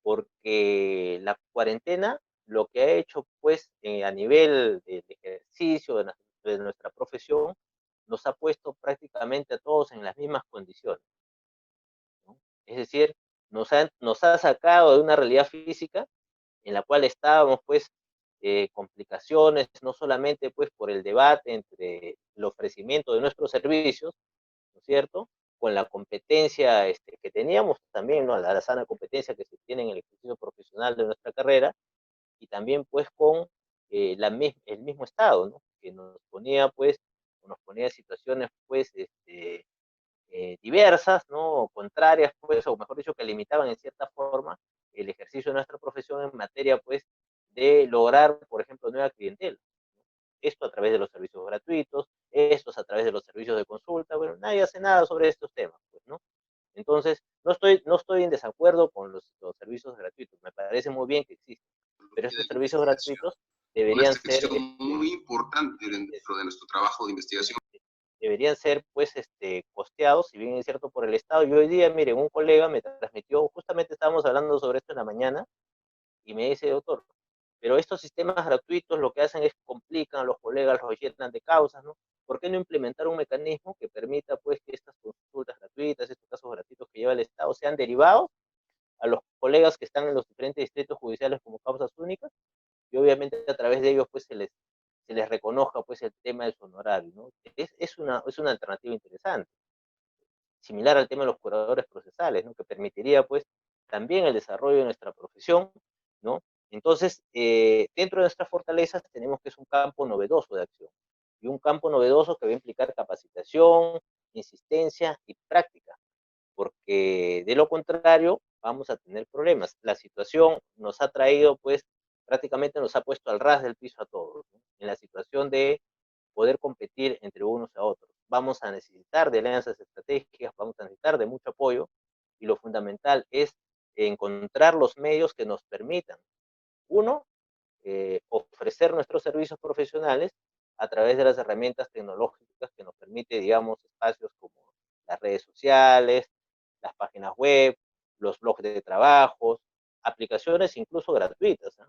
Porque la cuarentena lo que ha hecho, pues, a nivel de ejercicio de nuestra profesión, nos ha puesto prácticamente a todos en las mismas condiciones, ¿no? Es decir, nos ha sacado de una realidad física en la cual estábamos, pues, complicaciones, no solamente, pues, por el debate entre el ofrecimiento de nuestros servicios, ¿no es cierto? Con la competencia que teníamos también, ¿no? La sana competencia que se tiene en el ejercicio profesional de nuestra carrera, y también pues con el mismo Estado, ¿no? Que nos ponía pues, nos ponía situaciones pues diversas, ¿no? Contrarias pues, o mejor dicho, que limitaban en cierta forma el ejercicio de nuestra profesión en materia pues de lograr, por ejemplo, nueva clientela. Esto a través de los servicios gratuitos, estos a través de los servicios de consulta, bueno, nadie hace nada sobre estos temas, pues, ¿no? Entonces, no estoy en desacuerdo con los servicios gratuitos, me parece muy bien que existan, pero estos De servicios investigación, gratuitos una deberían ser, sección muy importante dentro de nuestro trabajo de investigación. deberían ser pues costeados, si bien es cierto, por el Estado. Y hoy día, miren, un colega me transmitió, justamente estábamos hablando sobre esto en la mañana, y me dice, doctor, pero estos sistemas gratuitos lo que hacen es complican a los colegas, los llenan de causas, ¿no? ¿Por qué no implementar un mecanismo que permita pues que estas consultas gratuitas, estos casos gratuitos que lleva el Estado sean derivados a los colegas que están en los diferentes distritos judiciales como causas únicas, y obviamente a través de ellos pues se les reconozca pues el tema de su honorario, ¿no? Es una alternativa interesante, similar al tema de los curadores procesales, ¿no? Que permitiría pues también el desarrollo de nuestra profesión, ¿no? Entonces, dentro de nuestras fortalezas tenemos que es un campo novedoso de acción, y un campo novedoso que va a implicar capacitación, insistencia y práctica, porque de lo contrario vamos a tener problemas. La situación nos ha traído, pues, prácticamente nos ha puesto al ras del piso a todos, ¿no? En la situación de poder competir entre unos a otros. Vamos a necesitar de alianzas estratégicas, vamos a necesitar de mucho apoyo, y lo fundamental es encontrar los medios que nos permitan, uno, ofrecer nuestros servicios profesionales a través de las herramientas tecnológicas que nos permite, digamos, espacios como las redes sociales, las páginas web, los blogs de trabajos, aplicaciones incluso gratuitas, ¿eh?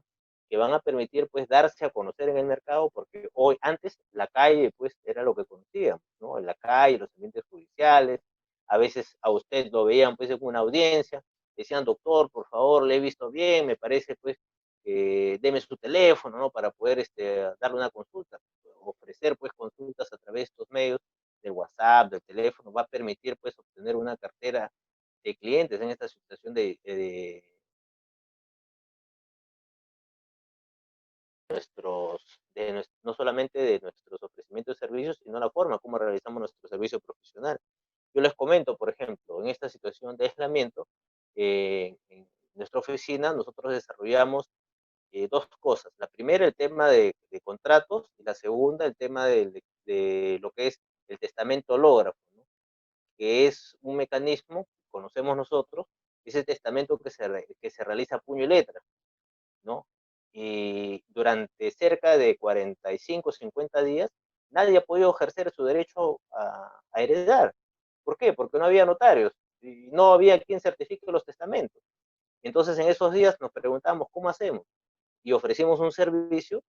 Que van a permitir pues darse a conocer en el mercado, porque hoy, antes, la calle pues era lo que conocíamos, ¿no? En la calle, los ambientes judiciales, a veces a usted lo veían pues en una audiencia, decían, doctor, por favor, le he visto bien, me parece pues deme su teléfono, ¿no? Para poder darle una consulta. Ofrecer pues consultas a través de estos medios, del WhatsApp, del teléfono, va a permitir pues obtener una cartera de clientes en esta situación no solamente de nuestros ofrecimientos de servicios, sino la forma como realizamos nuestro servicio profesional. Yo les comento, por ejemplo, en esta situación de aislamiento, en nuestra oficina nosotros desarrollamos dos cosas. La primera, el tema de contratos, y la segunda, el tema de lo que es el testamento hológrafo, ¿no? Que es un mecanismo que conocemos nosotros, es el testamento que se realiza a puño y letra, ¿no? Y durante cerca de 45 o 50 días, nadie ha podido ejercer su derecho a heredar. ¿Por qué? Porque no había notarios y no había quien certifique los testamentos. Entonces, en esos días nos preguntamos, ¿cómo hacemos? Y ofrecimos un servicio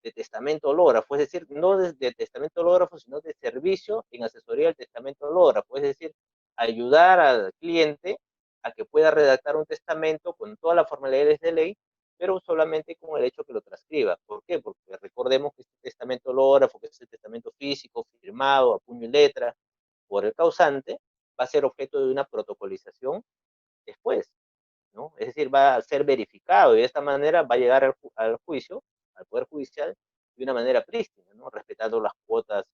de testamento hológrafo, es decir, no de testamento hológrafo, sino de servicio en asesoría del testamento hológrafo, es decir, ayudar al cliente a que pueda redactar un testamento con todas las formalidades de ley, pero solamente con el hecho que lo transcriba. ¿Por qué? Porque recordemos que este testamento hológrafo, que es el testamento físico, firmado a puño y letra por el causante, va a ser objeto de una protocolización después, ¿no? Es decir, va a ser verificado y de esta manera va a llegar al juicio, al Poder Judicial, de una manera prístina, ¿no? Respetando las cuotas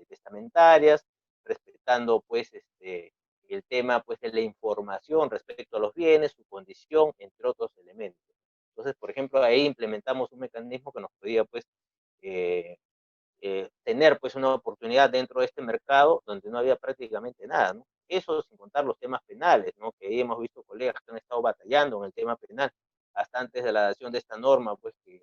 testamentarias, respetando, pues, el tema, pues, de la información respecto a los bienes, su condición, entre otros elementos. Entonces, por ejemplo, ahí implementamos un mecanismo que nos podía, pues, eh, tener, pues, una oportunidad dentro de este mercado donde no había prácticamente nada, ¿no? Eso sin contar los temas penales, ¿no? Que ahí hemos visto colegas que han estado batallando en el tema penal, hasta antes de la adopción de esta norma, pues, que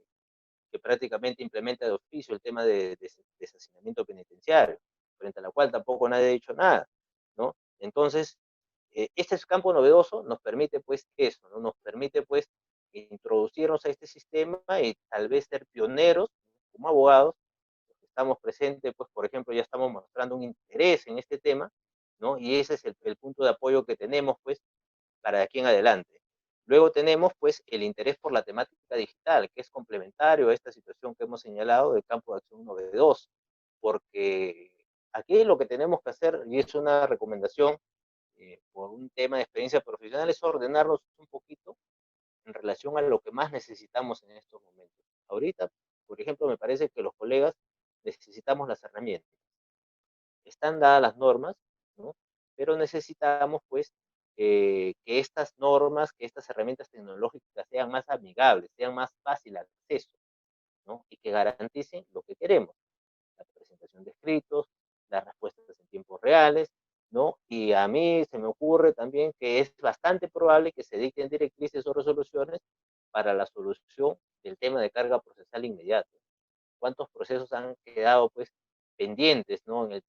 prácticamente implementa de oficio el tema de desacinamiento penitenciario, frente a la cual tampoco nadie ha dicho nada, ¿no? Entonces, este es campo novedoso, nos permite, pues, eso, ¿no? Nos permite, pues, introducirnos a este sistema y tal vez ser pioneros como abogados. Estamos presentes, pues, por ejemplo, ya estamos mostrando un interés en este tema, ¿no? Y ese es el punto de apoyo que tenemos, pues, para de aquí en adelante. Luego tenemos, pues, el interés por la temática digital, que es complementario a esta situación que hemos señalado del campo de acción novedoso, porque aquí lo que tenemos que hacer, y es una recomendación por un tema de experiencia profesional, es ordenarnos un poquito en relación a lo que más necesitamos en estos momentos. Ahorita, por ejemplo, me parece que los colegas necesitamos las herramientas. Están dadas las normas, ¿no? Pero necesitamos, pues, que estas normas, que estas herramientas tecnológicas sean más amigables, sean más fácil acceso, ¿no? Y que garanticen lo que queremos, la presentación de escritos, las respuestas en tiempos reales, ¿no? Y a mí se me ocurre también que es bastante probable que se dicten directrices o resoluciones para la solución del tema de carga procesal inmediata. ¿Cuántos procesos han quedado, pues, pendientes, ¿no? De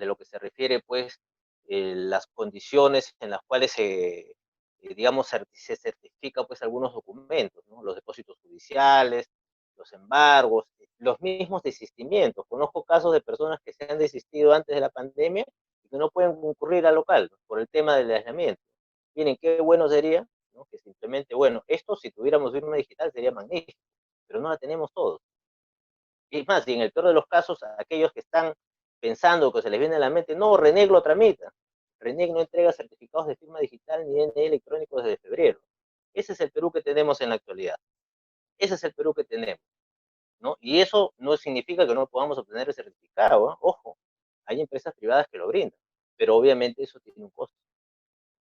lo que se refiere, pues, las condiciones en las cuales digamos, se certifica, pues, algunos documentos, ¿no? Los depósitos judiciales, los embargos, los mismos desistimientos. Conozco casos de personas que se han desistido antes de la pandemia y que no pueden concurrir al local, ¿no? Por el tema del aislamiento. Miren, qué bueno sería, ¿no? Que simplemente, bueno, esto si tuviéramos firma digital sería magnífico, pero no la tenemos todos. Y es más, y en el peor de los casos, aquellos que están pensando que se les viene a la mente, no, RENEC lo tramita. RENEC no entrega certificados de firma digital ni DNI electrónico desde febrero. Ese es el Perú que tenemos en la actualidad. Ese es el Perú que tenemos, ¿no? Y eso no significa que no podamos obtener el certificado, ¿eh? Ojo, hay empresas privadas que lo brindan, pero obviamente eso tiene un costo,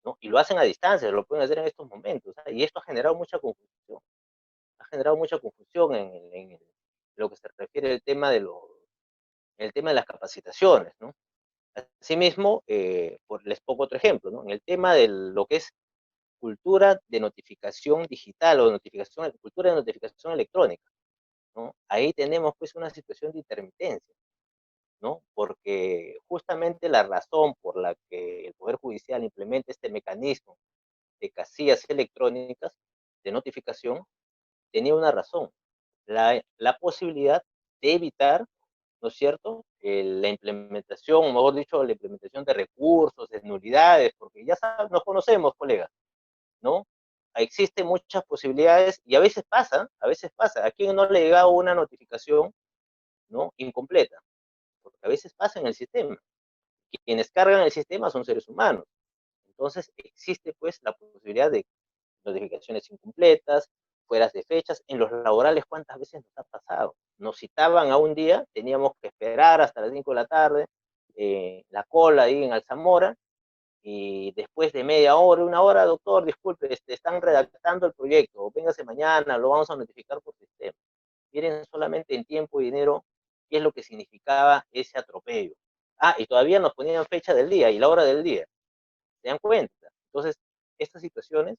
¿no? Y lo hacen a distancia, lo pueden hacer en estos momentos, ¿eh? Y esto ha generado mucha confusión. Ha generado mucha confusión en lo que se refiere al tema el tema de las capacitaciones, ¿no? Asimismo, les pongo otro ejemplo, ¿no? En el tema de lo que es cultura de notificación digital o cultura de notificación electrónica, ¿no? Ahí tenemos, pues, una situación de intermitencia, ¿no? Porque justamente la razón por la que el Poder Judicial implementa este mecanismo de casillas electrónicas de notificación tenía una razón, la posibilidad de evitar, ¿no es cierto?, la implementación, o mejor dicho, la implementación de recursos, de nulidades, porque ya nos conocemos, colegas, ¿no? Existen muchas posibilidades y a veces pasa, a quien no le ha llegado una notificación, ¿no?, incompleta, porque a veces pasa en el sistema. Quienes cargan el sistema son seres humanos. Entonces existe, pues, la posibilidad de notificaciones incompletas, fueras de fechas. En los laborales, ¿cuántas veces nos ha pasado? Nos citaban a un día, teníamos que esperar hasta las 5 de la tarde, la cola ahí en Alzamora, y después de media hora, una hora, doctor, disculpe, están redactando el proyecto, véngase mañana, lo vamos a notificar por sistema. Miren solamente en tiempo y dinero qué es lo que significaba ese atropello. Ah, y todavía nos ponían fecha del día y la hora del día. ¿Se dan cuenta? Entonces, estas situaciones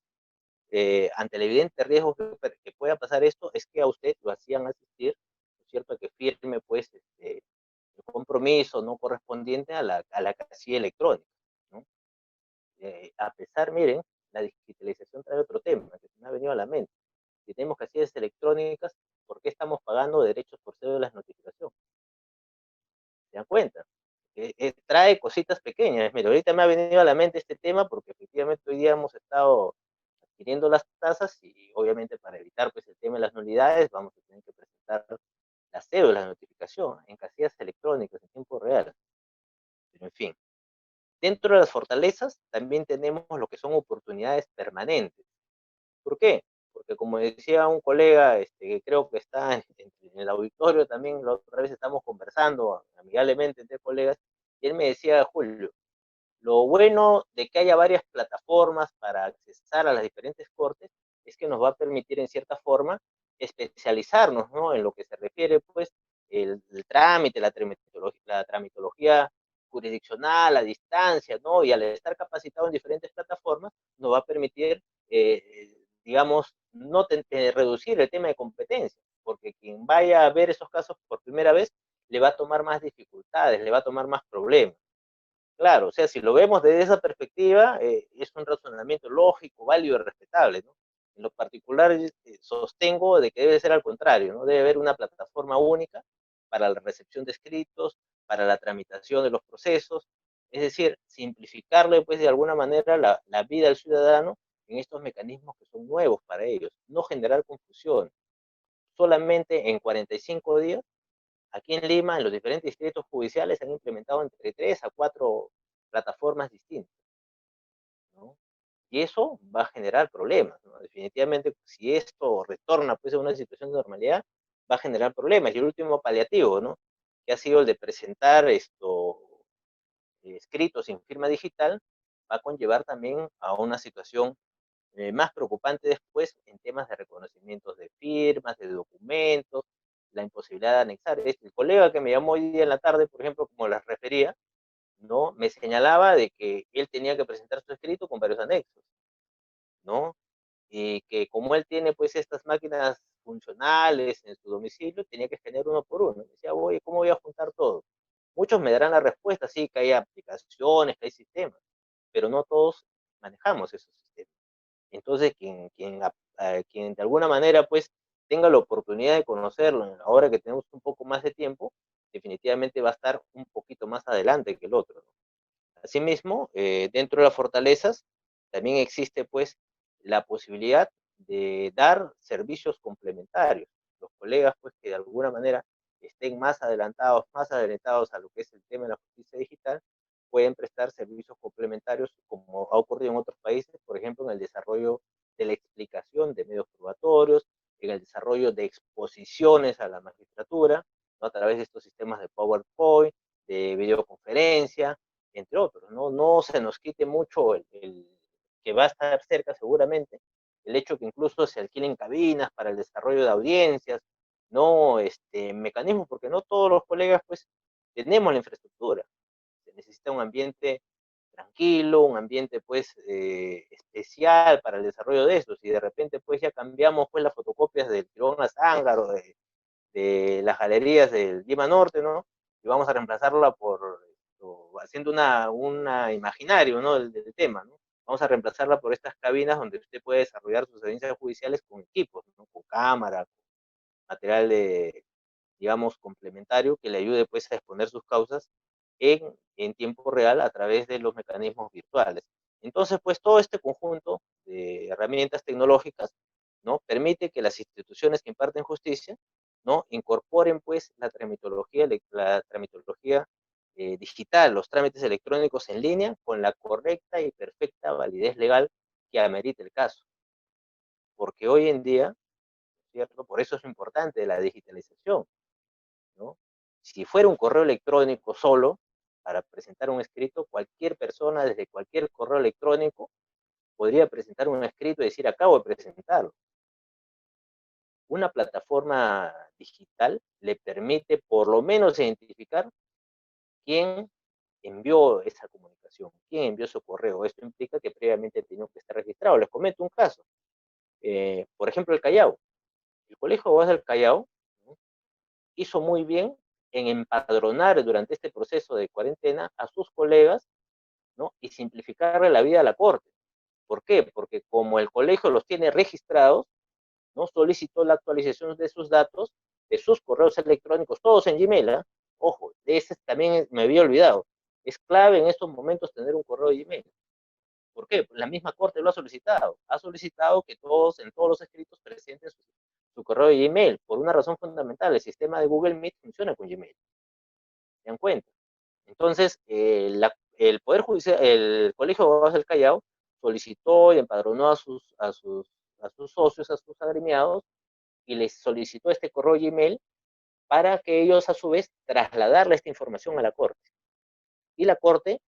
ante el evidente riesgo que pueda pasar esto, es que a usted lo hacían asistir, ¿no es cierto?, que firme, pues, el compromiso no correspondiente a la casilla electrónica, ¿no? A pesar, miren, la digitalización trae otro tema que se me ha venido a la mente. Si tenemos casillas electrónicas, ¿por qué estamos pagando derechos por cédulas de notificación? ¿Se dan cuenta? Trae cositas pequeñas. Mira, ahorita me ha venido a la mente este tema porque efectivamente hoy día hemos estado adquiriendo las tasas y obviamente para evitar, pues, el tema de las nulidades vamos a tener que presentar las cédulas de notificación en casillas electrónicas en tiempo real. fin. Dentro de las fortalezas también tenemos lo que son oportunidades permanentes. ¿Por qué? Porque como decía un colega, que creo que está en el auditorio también, la otra vez estamos conversando amigablemente entre colegas, y él me decía, Julio, lo bueno de que haya varias plataformas para accesar a las diferentes cortes es que nos va a permitir en cierta forma especializarnos, ¿no? En lo que se refiere, pues, el trámite, la tramitología jurisdiccional, a distancia, ¿no? Y al estar capacitado en diferentes plataformas, nos va a permitir, digamos, no reducir el tema de competencia, porque quien vaya a ver esos casos por primera vez le va a tomar más dificultades, le va a tomar más problemas. Claro, o sea, si lo vemos desde esa perspectiva, es un razonamiento lógico, válido y respetable, ¿no? En lo particular, sostengo de que debe ser al contrario, ¿no? Debe haber una plataforma única para la recepción de escritos, para la tramitación de los procesos, es decir, simplificarle, pues, de alguna manera la vida al ciudadano en estos mecanismos que son nuevos para ellos, no generar confusión. Solamente en 45 días aquí en Lima, en los diferentes distritos judiciales, se han implementado entre 3 a 4 plataformas distintas, ¿no? Y eso va a generar problemas, ¿no? Definitivamente, si esto retorna, pues, a una situación de normalidad, va a generar problemas. Y el último paliativo, ¿no? Que ha sido el de presentar escritos sin firma digital, va a conllevar también a una situación más preocupante después en temas de reconocimientos de firmas, de documentos, la imposibilidad de anexar. El colega que me llamó hoy día en la tarde, por ejemplo, como les refería, ¿no? Me señalaba de que él tenía que presentar su escrito con varios anexos, ¿no? Y que como él tiene pues estas máquinas funcionales en su domicilio, tenía que escanear uno por uno. Me decía, oye, ¿cómo voy a juntar todo? Muchos me darán la respuesta, sí, que hay aplicaciones, que hay sistemas, pero no todos manejamos esos sistemas. Entonces, quien de alguna manera pues tenga la oportunidad de conocerlo, ahora que tenemos un poco más de tiempo, definitivamente va a estar un poquito más adelante que el otro, ¿no? Asimismo, dentro de las fortalezas también existe pues la posibilidad de dar servicios complementarios. Los colegas pues que de alguna manera estén más adelantados a lo que es el tema de la justicia digital, pueden prestar servicios complementarios como ha ocurrido en otros países, por ejemplo, en el desarrollo de la explicación de medios probatorios, en el desarrollo de exposiciones a la magistratura, ¿no? A través de estos sistemas de PowerPoint, de videoconferencia, entre otros, ¿no? No se nos quite mucho que va a estar cerca seguramente, el hecho que incluso se alquilen cabinas para el desarrollo de audiencias, no mecanismos, porque no todos los colegas pues tenemos la infraestructura, se necesita un ambiente tranquilo, un ambiente pues especial para el desarrollo de estos, y de repente pues ya cambiamos pues las fotocopias del Quirón Azángaro, de las galerías del Lima Norte, ¿no? Y vamos a reemplazarla haciendo una imaginario, ¿no? Del tema, ¿no? Vamos a reemplazarla por estas cabinas donde usted puede desarrollar sus audiencias judiciales con equipos, ¿no? Con cámara, con material digamos, complementario que le ayude pues a exponer sus causas en tiempo real a través de los mecanismos virtuales. Entonces, pues todo este conjunto de herramientas tecnológicas, ¿no? Permite que las instituciones que imparten justicia, ¿no? Incorporen pues la tramitología digital, los trámites electrónicos en línea con la correcta y perfecta validez legal que amerite el caso. Porque hoy en día, ¿cierto? Por eso es importante la digitalización, ¿no? Si fuera un correo electrónico solo, para presentar un escrito, cualquier persona desde cualquier correo electrónico podría presentar un escrito y decir, acabo de presentarlo. Una plataforma digital le permite por lo menos identificar quién envió esa comunicación, quién envió su correo. Esto implica que previamente tenía que estar registrado. Les comento un caso. Por ejemplo, el Callao. El Colegio de Abogados del Callao, ¿no? Hizo muy bien en empadronar durante este proceso de cuarentena a sus colegas, ¿no? Y simplificarle la vida a la Corte. ¿Por qué? Porque como el colegio los tiene registrados, ¿no? Solicitó la actualización de sus datos, de sus correos electrónicos, todos en Gmail, ¿eh? Ojo, de ese también me había olvidado. Es clave en estos momentos tener un correo de Gmail. ¿Por qué? La misma Corte lo ha solicitado. Ha solicitado que todos, en todos los escritos, presenten su correo de Gmail. Por una razón fundamental, el sistema de Google Meet funciona con Gmail. ¿Se dan cuenta? Entonces, el Poder Judicial, el Colegio de Abogados del Callao solicitó y empadronó a sus socios, a sus agremiados, y les solicitó este correo Gmail para que ellos a su vez trasladarle esta información a la Corte. Y la Corte,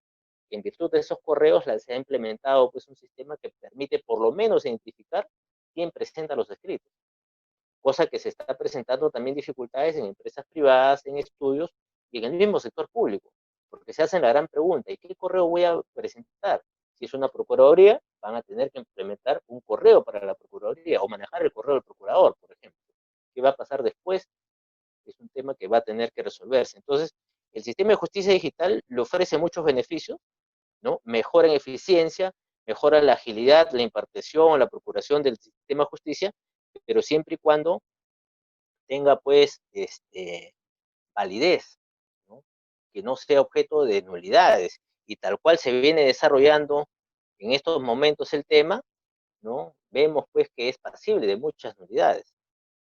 en virtud de esos correos, se ha implementado pues un sistema que permite por lo menos identificar quién presenta los escritos, cosa que se está presentando también dificultades en empresas privadas, en estudios y en el mismo sector público, porque se hacen la gran pregunta, ¿y qué correo voy a presentar? Si es una procuraduría, van a tener que implementar un correo para la procuraduría o manejar el correo del procurador, por ejemplo. ¿Qué va a pasar después? Es un tema que va a tener que resolverse. Entonces, el sistema de justicia digital le ofrece muchos beneficios, ¿no? Mejora en eficiencia, mejora la agilidad, la impartición, la procuración del sistema de justicia, pero siempre y cuando tenga pues validez, ¿no? Que no sea objeto de nulidades. Y tal cual se viene desarrollando en estos momentos el tema, ¿no? Vemos pues que es pasible de muchas nulidades,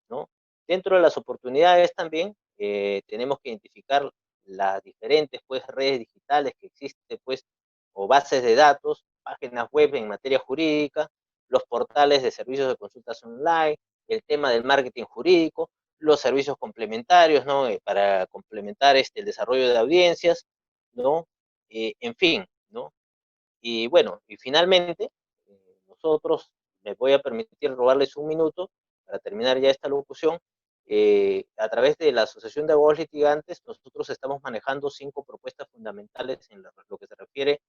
¿no? Dentro de las oportunidades también tenemos que identificar las diferentes pues redes digitales que existen pues o bases de datos, páginas web en materia jurídica, los portales de servicios de consultas online, el tema del marketing jurídico, los servicios complementarios, ¿no? Para complementar el desarrollo de audiencias, ¿no? En fin, ¿no? Y bueno, y finalmente, nosotros, me voy a permitir robarles un minuto para terminar ya esta locución. A través de la Asociación de Abogados Litigantes, nosotros estamos manejando 5 propuestas fundamentales en lo que se refiere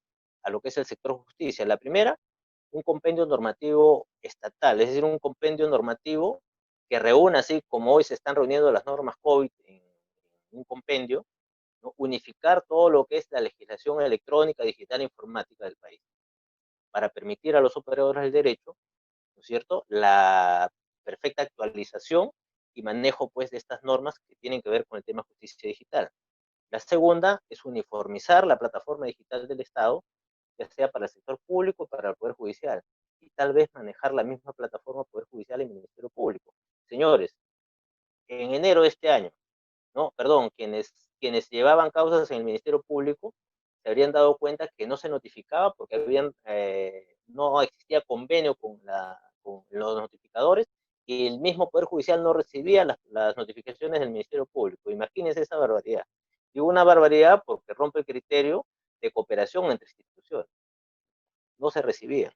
a lo que es el sector justicia. La primera, un compendio normativo estatal, es decir, un compendio normativo que reúna, así como hoy se están reuniendo las normas COVID en un compendio, ¿no? Unificar todo lo que es la legislación electrónica, digital e informática del país, para permitir a los operadores del derecho, ¿no es cierto?, la perfecta actualización y manejo pues de estas normas que tienen que ver con el tema justicia digital. La segunda es uniformizar la plataforma digital del Estado, ya sea para el sector público o para el Poder Judicial, y tal vez manejar la misma plataforma Poder Judicial y Ministerio Público. Señores, en enero de este año, ¿no? Perdón, quienes llevaban causas en el Ministerio Público se habrían dado cuenta que no se notificaba porque no existía convenio con los notificadores y el mismo Poder Judicial no recibía las notificaciones del Ministerio Público. Imagínense esa barbaridad. Y una barbaridad porque rompe el criterio de cooperación entre instituciones. No se recibía,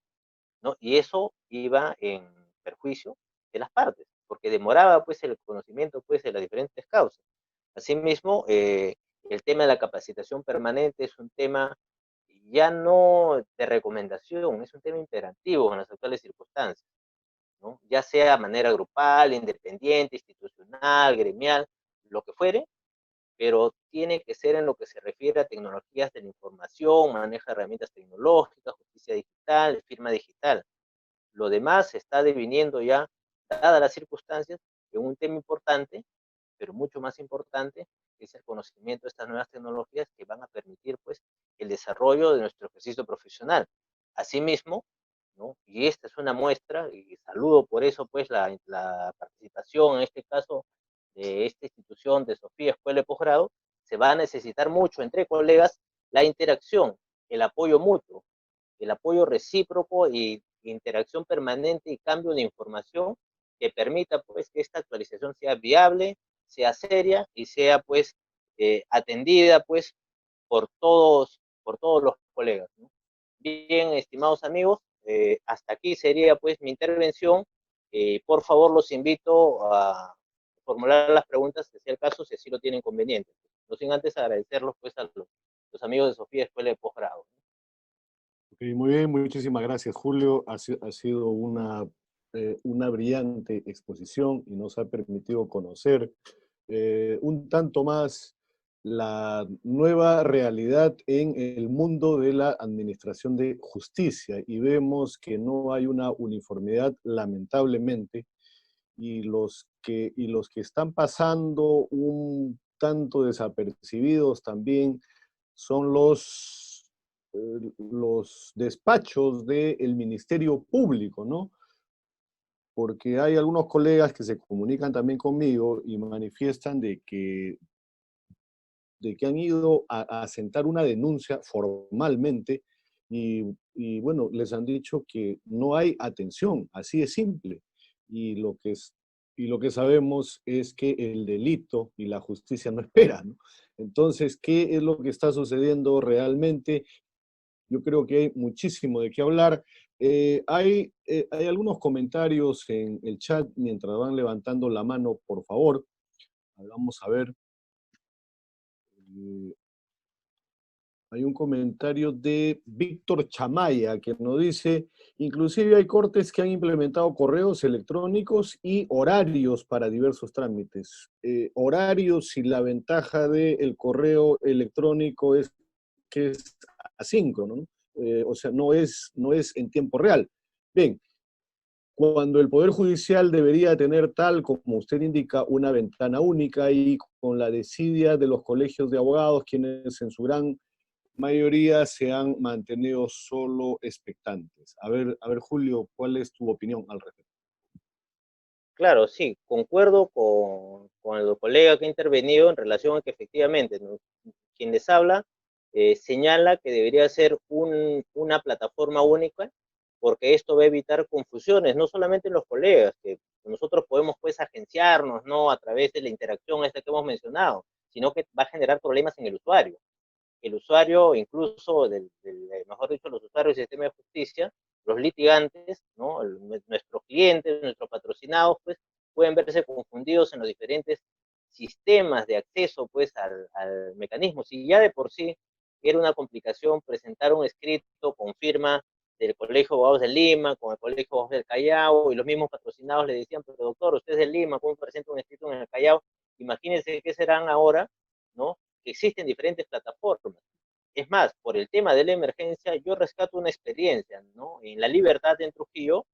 ¿no? Y eso iba en perjuicio de las partes, porque demoraba pues el conocimiento pues de las diferentes causas. Asimismo, el tema de la capacitación permanente es un tema ya no de recomendación, es un tema imperativo en las actuales circunstancias, ¿no? Ya sea de manera grupal, independiente, institucional, gremial, lo que fuere, pero tiene que ser en lo que se refiere a tecnologías de la información, manejo de herramientas tecnológicas, justicia digital, firma digital. Lo demás se está deviniendo ya, dadas las circunstancias, en un tema importante, pero mucho más importante, es el conocimiento de estas nuevas tecnologías que van a permitir pues el desarrollo de nuestro ejercicio profesional. Asimismo, ¿no? Y esta es una muestra, y saludo por eso pues la participación en este caso de esta institución de Sofía Escuela de Posgrado, se va a necesitar mucho entre colegas la interacción, el apoyo mutuo, el apoyo recíproco y interacción permanente y cambio de información que permita pues que esta actualización sea viable, sea seria y sea pues atendida pues por todos los colegas, ¿no? Bien, estimados amigos, hasta aquí sería pues mi intervención. Por favor, los invito a formular las preguntas, si es el caso, si así lo tienen conveniente. No sin antes agradecerlos pues a los amigos de Sofía Escuela de Posgrado. Ok, muy bien, muchísimas gracias, Julio. Ha sido una brillante exposición y nos ha permitido conocer un tanto más la nueva realidad en el mundo de la administración de justicia y vemos que no hay una uniformidad, lamentablemente, y los que están pasando un tanto desapercibidos también son los despachos del Ministerio Público, ¿no? Porque hay algunos colegas que se comunican también conmigo y manifiestan de que de que han ido a sentar una denuncia formalmente y bueno, les han dicho que no hay atención, así de simple. Y lo que y lo que sabemos es que el delito y la justicia no esperan, ¿no? Entonces, ¿qué es lo que está sucediendo realmente? Yo creo que hay muchísimo de qué hablar. Hay algunos comentarios en el chat mientras van levantando la mano, por favor. Vamos a ver. Eh, Hay un comentario de Víctor Chamaya que nos dice, inclusive hay cortes que han implementado correos electrónicos y horarios para diversos trámites. Horarios y la ventaja del correo electrónico es que es asíncrono, ¿no? O sea, no es en tiempo real. Bien, cuando el Poder Judicial debería tener, tal como usted indica, una ventana única y con la desidia de los colegios de abogados, quienes en su gran mayoría se han mantenido solo expectantes. A ver, Julio, ¿cuál es tu opinión al respecto? Claro, sí, concuerdo con el colega que ha intervenido en relación a que efectivamente, ¿no?, quien les habla señala que debería ser una plataforma única, porque esto va a evitar confusiones, no solamente en los colegas, que nosotros podemos pues agenciarnos, ¿no?, a través de la interacción esta que hemos mencionado, sino que va a generar problemas en el usuario. El usuario, incluso mejor dicho, los usuarios del sistema de justicia, los litigantes, ¿no?, nuestros clientes, nuestros patrocinados, pues, pueden verse confundidos en los diferentes sistemas de acceso, pues, al mecanismo. Si ya de por sí era una complicación presentar un escrito con firma del Colegio de Abogados de Lima, con el Colegio de Abogados del Callao, y los mismos patrocinados le decían, pero doctor, usted es de Lima, ¿cómo presenta un escrito en el Callao? Imagínense qué serán ahora, ¿no?, que existen diferentes plataformas. Es más, por el tema de la emergencia, yo rescato una experiencia, ¿no? En La Libertad en Trujillo,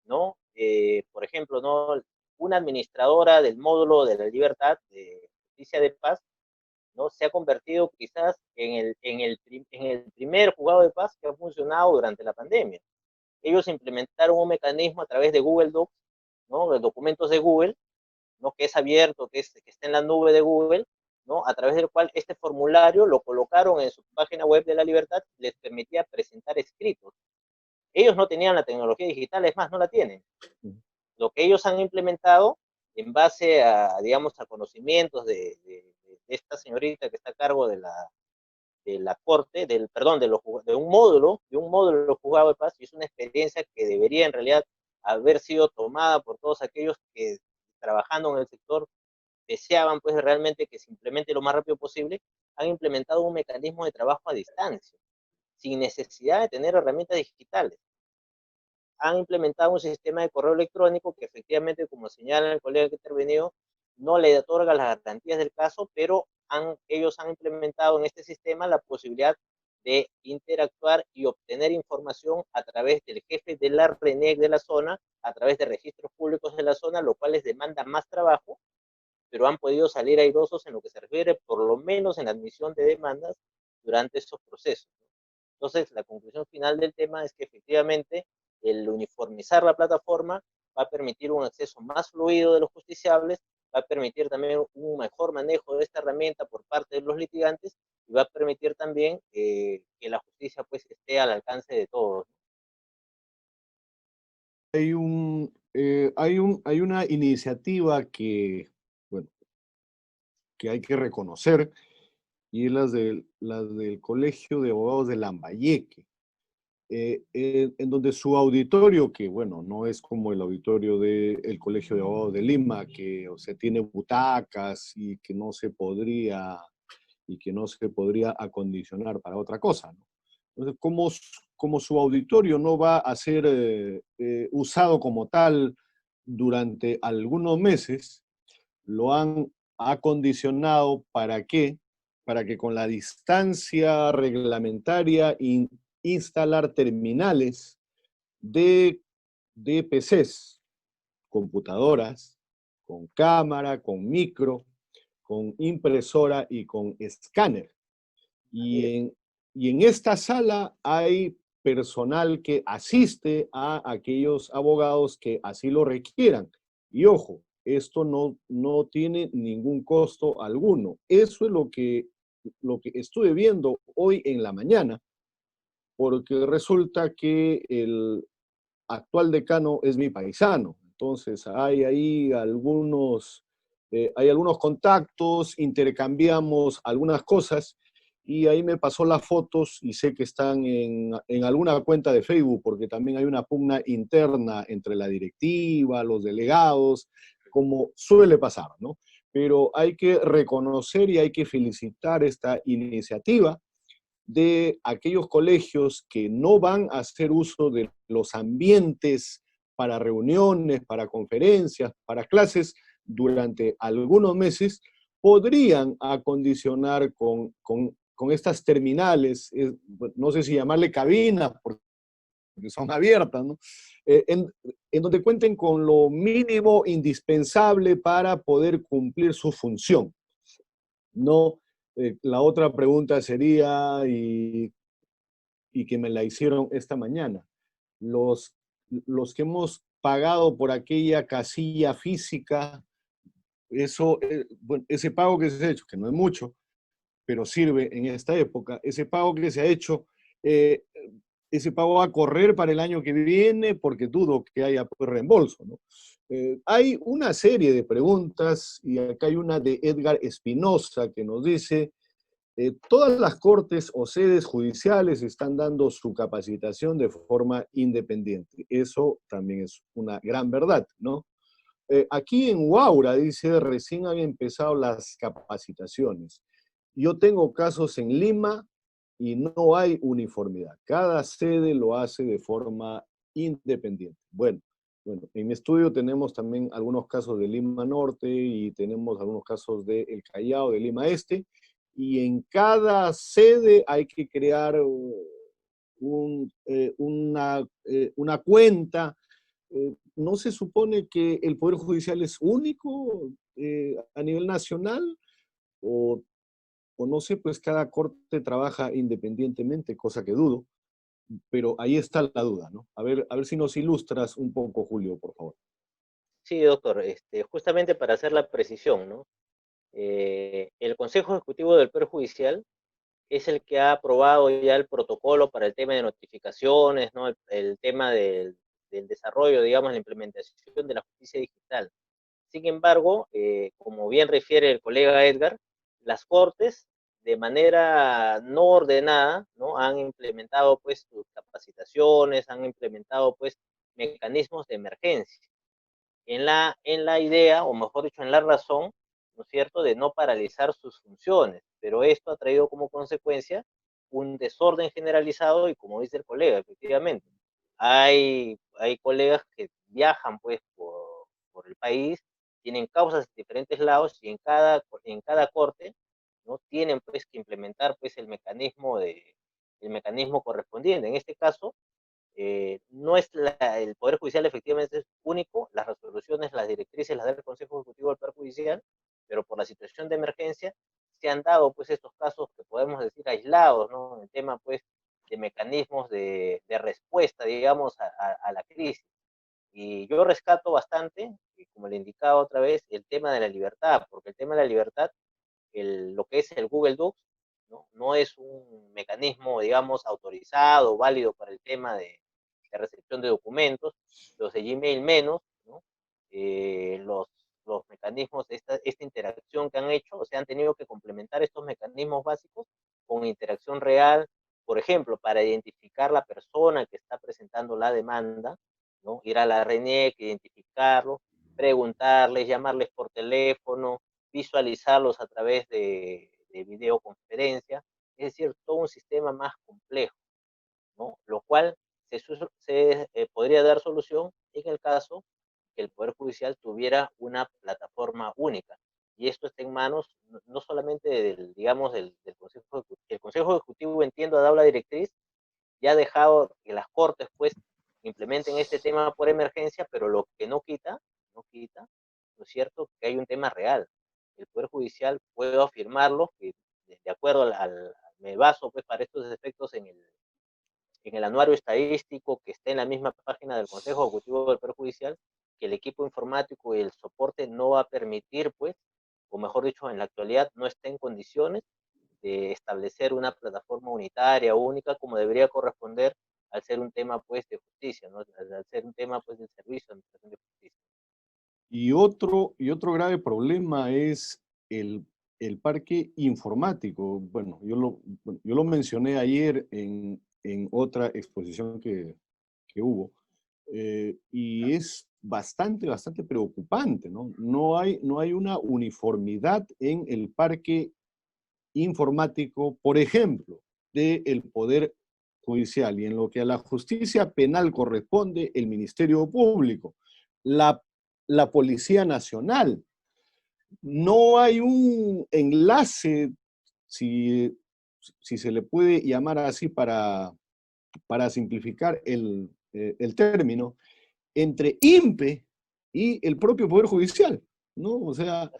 ¿no? Por ejemplo, ¿no?, una administradora del módulo de La Libertad, de Justicia de Paz, ¿no?, se ha convertido quizás en el primer juzgado de paz que ha funcionado durante la pandemia. Ellos implementaron un mecanismo a través de Google Docs, ¿no?, de documentos de Google, ¿no?, que es abierto, que está en la nube de Google, ¿no?, a través del cual este formulario lo colocaron en su página web de La Libertad, les permitía presentar escritos. Ellos no tenían la tecnología digital, es más, no la tienen. Lo que ellos han implementado en base a, digamos, a conocimientos de esta señorita que está a cargo de la corte, perdón, de un módulo juzgado de paz, y es una experiencia que debería en realidad haber sido tomada por todos aquellos que trabajando en el sector deseaban pues realmente que se implemente lo más rápido posible. Han implementado un mecanismo de trabajo a distancia, sin necesidad de tener herramientas digitales. Han implementado un sistema de correo electrónico que efectivamente, como señala el colega que ha intervenido, no le otorga las garantías del caso, pero ellos han implementado en este sistema la posibilidad de interactuar y obtener información a través del jefe de la RENEC de la zona, a través de registros públicos de la zona, lo cual les demanda más trabajo, pero han podido salir airosos en lo que se refiere, por lo menos en la admisión de demandas durante estos procesos. Entonces, la conclusión final del tema es que efectivamente el uniformizar la plataforma va a permitir un acceso más fluido de los justiciables, va a permitir también un mejor manejo de esta herramienta por parte de los litigantes y va a permitir también que la justicia pues esté al alcance de todos. Hay una iniciativa que, bueno, que hay que reconocer, y es las del Colegio de Abogados de Lambayeque, en donde su auditorio, que bueno, no es como el auditorio del Colegio de Abogados de Lima, que o sea, tiene butacas y que no se podría acondicionar para otra cosa, ¿no? Entonces, como su auditorio no va a ser usado como tal durante algunos meses, lo han acondicionado ¿para qué? Para que con la distancia reglamentaria instalar terminales de, de PCs, computadoras, con cámara, con micro, con impresora y con escáner. Y en esta sala hay personal que asiste a aquellos abogados que así lo requieran. Y ojo, esto no tiene ningún costo alguno. Eso es lo que lo que estuve viendo hoy en la mañana, porque resulta que el actual decano es mi paisano. Entonces hay ahí hay algunos contactos, intercambiamos algunas cosas y ahí me pasó las fotos y sé que están en alguna cuenta de Facebook, porque también hay una pugna interna entre la directiva, los delegados, como suele pasar, ¿no? Pero hay que reconocer y hay que felicitar esta iniciativa de aquellos colegios que no van a hacer uso de los ambientes para reuniones, para conferencias, para clases durante algunos meses, podrían acondicionar con estas terminales, no sé si llamarle cabinas, porque son abiertas, ¿no? En donde cuenten con lo mínimo indispensable para poder cumplir su función. No, la otra pregunta sería, y que me la hicieron esta mañana, los, los que hemos pagado por aquella casilla física, eso, bueno, ese pago que se ha hecho, que no es mucho, pero sirve en esta época, ese pago que se ha hecho, eh, ese pago va a correr para el año que viene porque dudo que haya reembolso, ¿no? Hay una serie de preguntas y acá hay una de Edgar Espinosa que nos dice, todas las cortes o sedes judiciales están dando su capacitación de forma independiente. Eso también es una gran verdad, ¿no? Aquí en Huaura, dice, recién han empezado las capacitaciones. Yo tengo casos en Lima y no hay uniformidad. Cada sede lo hace de forma independiente. Bueno, en mi estudio tenemos también algunos casos de Lima Norte y tenemos algunos casos de El Callao, de Lima Este, y en cada sede hay que crear una cuenta. ¿No se supone que el Poder Judicial es único a nivel nacional? O, o no sé, pues cada corte trabaja independientemente, cosa que dudo, pero ahí está la duda, ¿no? A ver si nos ilustras un poco, Julio, por favor. Sí, doctor, justamente para hacer la precisión, ¿no? El Consejo Ejecutivo del Poder Judicial es el que ha aprobado ya el protocolo para el tema de notificaciones, ¿no? El tema del desarrollo, digamos, la implementación de la justicia digital. Sin embargo, como bien refiere el colega Edgar, las cortes de manera no ordenada, ¿no? Han implementado pues sus capacitaciones, han implementado pues mecanismos de emergencia en la idea, o mejor dicho, en la razón, ¿no es cierto?, de no paralizar sus funciones, pero esto ha traído como consecuencia un desorden generalizado y como dice el colega, efectivamente, hay colegas que viajan pues por el país, tienen causas en diferentes lados y en cada corte, ¿no? Tienen pues que implementar pues el mecanismo correspondiente. En este caso, no es el Poder Judicial efectivamente es único, las resoluciones, las directrices las da el Consejo Ejecutivo del Poder Judicial, pero por la situación de emergencia se han dado pues estos casos que podemos decir aislados, ¿no? En el tema pues de mecanismos de respuesta, digamos, a la crisis. Y yo rescato bastante, como le indicaba otra vez, el tema de la libertad, porque el tema de la libertad, lo que es el Google Docs, ¿no? No es un mecanismo, digamos, autorizado, válido para el tema de recepción de documentos, los de Gmail menos, ¿no? Los mecanismos, esta interacción que han hecho, o sea, han tenido que complementar estos mecanismos básicos con interacción real, por ejemplo, para identificar la persona que está presentando la demanda, ¿no? Ir a la RENIEC, identificarlo, preguntarles, llamarles por teléfono, visualizarlos a través de videoconferencia, es decir, todo un sistema más complejo, ¿no? Lo cual podría dar solución en el caso que el Poder Judicial tuviera una plataforma única. Y esto está en manos no solamente del, digamos, del Consejo Ejecutivo. El Consejo Ejecutivo, entiendo, ha dado la directriz y ha dejado que las Cortes, pues, implementen este tema por emergencia, pero lo que no quita, ¿no es cierto?, que hay un tema real. El Poder Judicial, puedo afirmarlo, que de acuerdo me baso, pues, para estos efectos en el anuario estadístico que está en la misma página del Consejo Ejecutivo del Poder Judicial, que el equipo informático y el soporte no va a permitir, pues, o mejor dicho, en la actualidad no está en condiciones de establecer una plataforma unitaria, única, como debería corresponder al ser un tema pues de justicia, ¿no? Al ser un tema pues del servicio de administración de justicia. Y otro grave problema es el parque informático. Bueno, yo lo mencioné ayer en otra exposición que hubo, y es bastante preocupante, ¿no? No hay una uniformidad en el parque informático, por ejemplo, del Poder Judicial, y en lo que a la justicia penal corresponde, el Ministerio Público, la, la Policía Nacional. No hay un enlace, si, si se le puede llamar así para simplificar el término, entre INPE y el propio Poder Judicial, ¿no? O sea,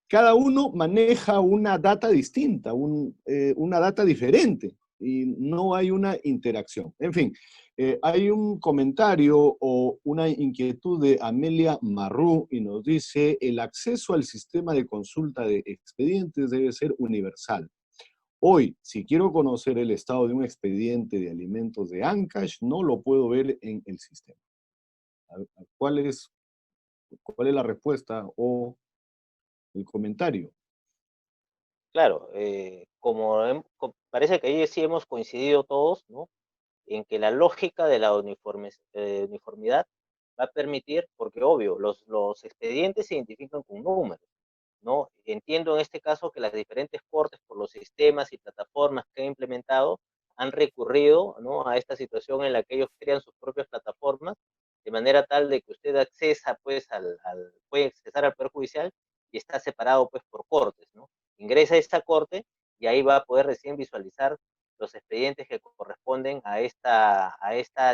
cada uno maneja una data distinta, una data diferente, y no hay una interacción. En fin, hay un comentario o una inquietud de Amelia Marrú y nos dice: el acceso al sistema de consulta de expedientes debe ser universal. Hoy, si quiero conocer el estado de un expediente de alimentos de Ancash, no lo puedo ver en el sistema. ¿Cuál es, cuál es la respuesta o el comentario? Claro, parece que ahí sí hemos coincidido todos, ¿no? En que la lógica de la uniformidad va a permitir, porque obvio, los expedientes se identifican con números, ¿no? Entiendo en este caso que las diferentes cortes, por los sistemas y plataformas que han implementado, han recurrido, ¿no?, a esta situación en la que ellos crean sus propias plataformas, de manera tal de que usted accesa, pues, puede accesar al Poder Judicial y está separado, pues, por cortes, ¿no? Ingresa a esta corte y ahí va a poder recién visualizar los expedientes que corresponden a esta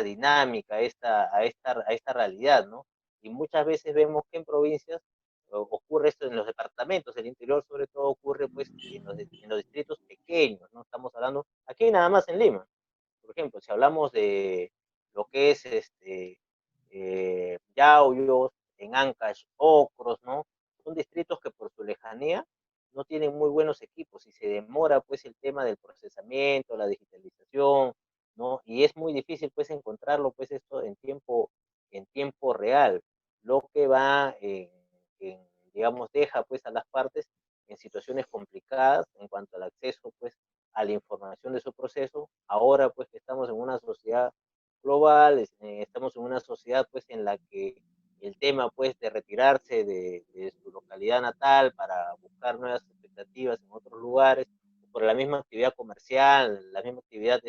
dinámica, a esta realidad, ¿no? Y muchas veces vemos que en provincias ocurre esto en los departamentos del interior, sobre todo ocurre pues en los distritos pequeños, ¿no? Estamos hablando, aquí nada más en Lima, por ejemplo, si hablamos de lo que es Yauyos, en Ancash, Ocros, ¿no? Son distritos que por su lejanía no tienen muy buenos equipos y se demora pues el tema del procesamiento, la digitalización, ¿no? Y es muy difícil pues encontrarlo pues esto en tiempo real, lo que va digamos, deja pues a las partes en situaciones complicadas en cuanto al acceso pues a la información de su proceso. Ahora pues que estamos en una sociedad global, estamos en una sociedad pues en la que el tema pues de retirarse de su localidad natal para buscar nuevas expectativas en otros lugares, por la misma actividad comercial, la misma actividad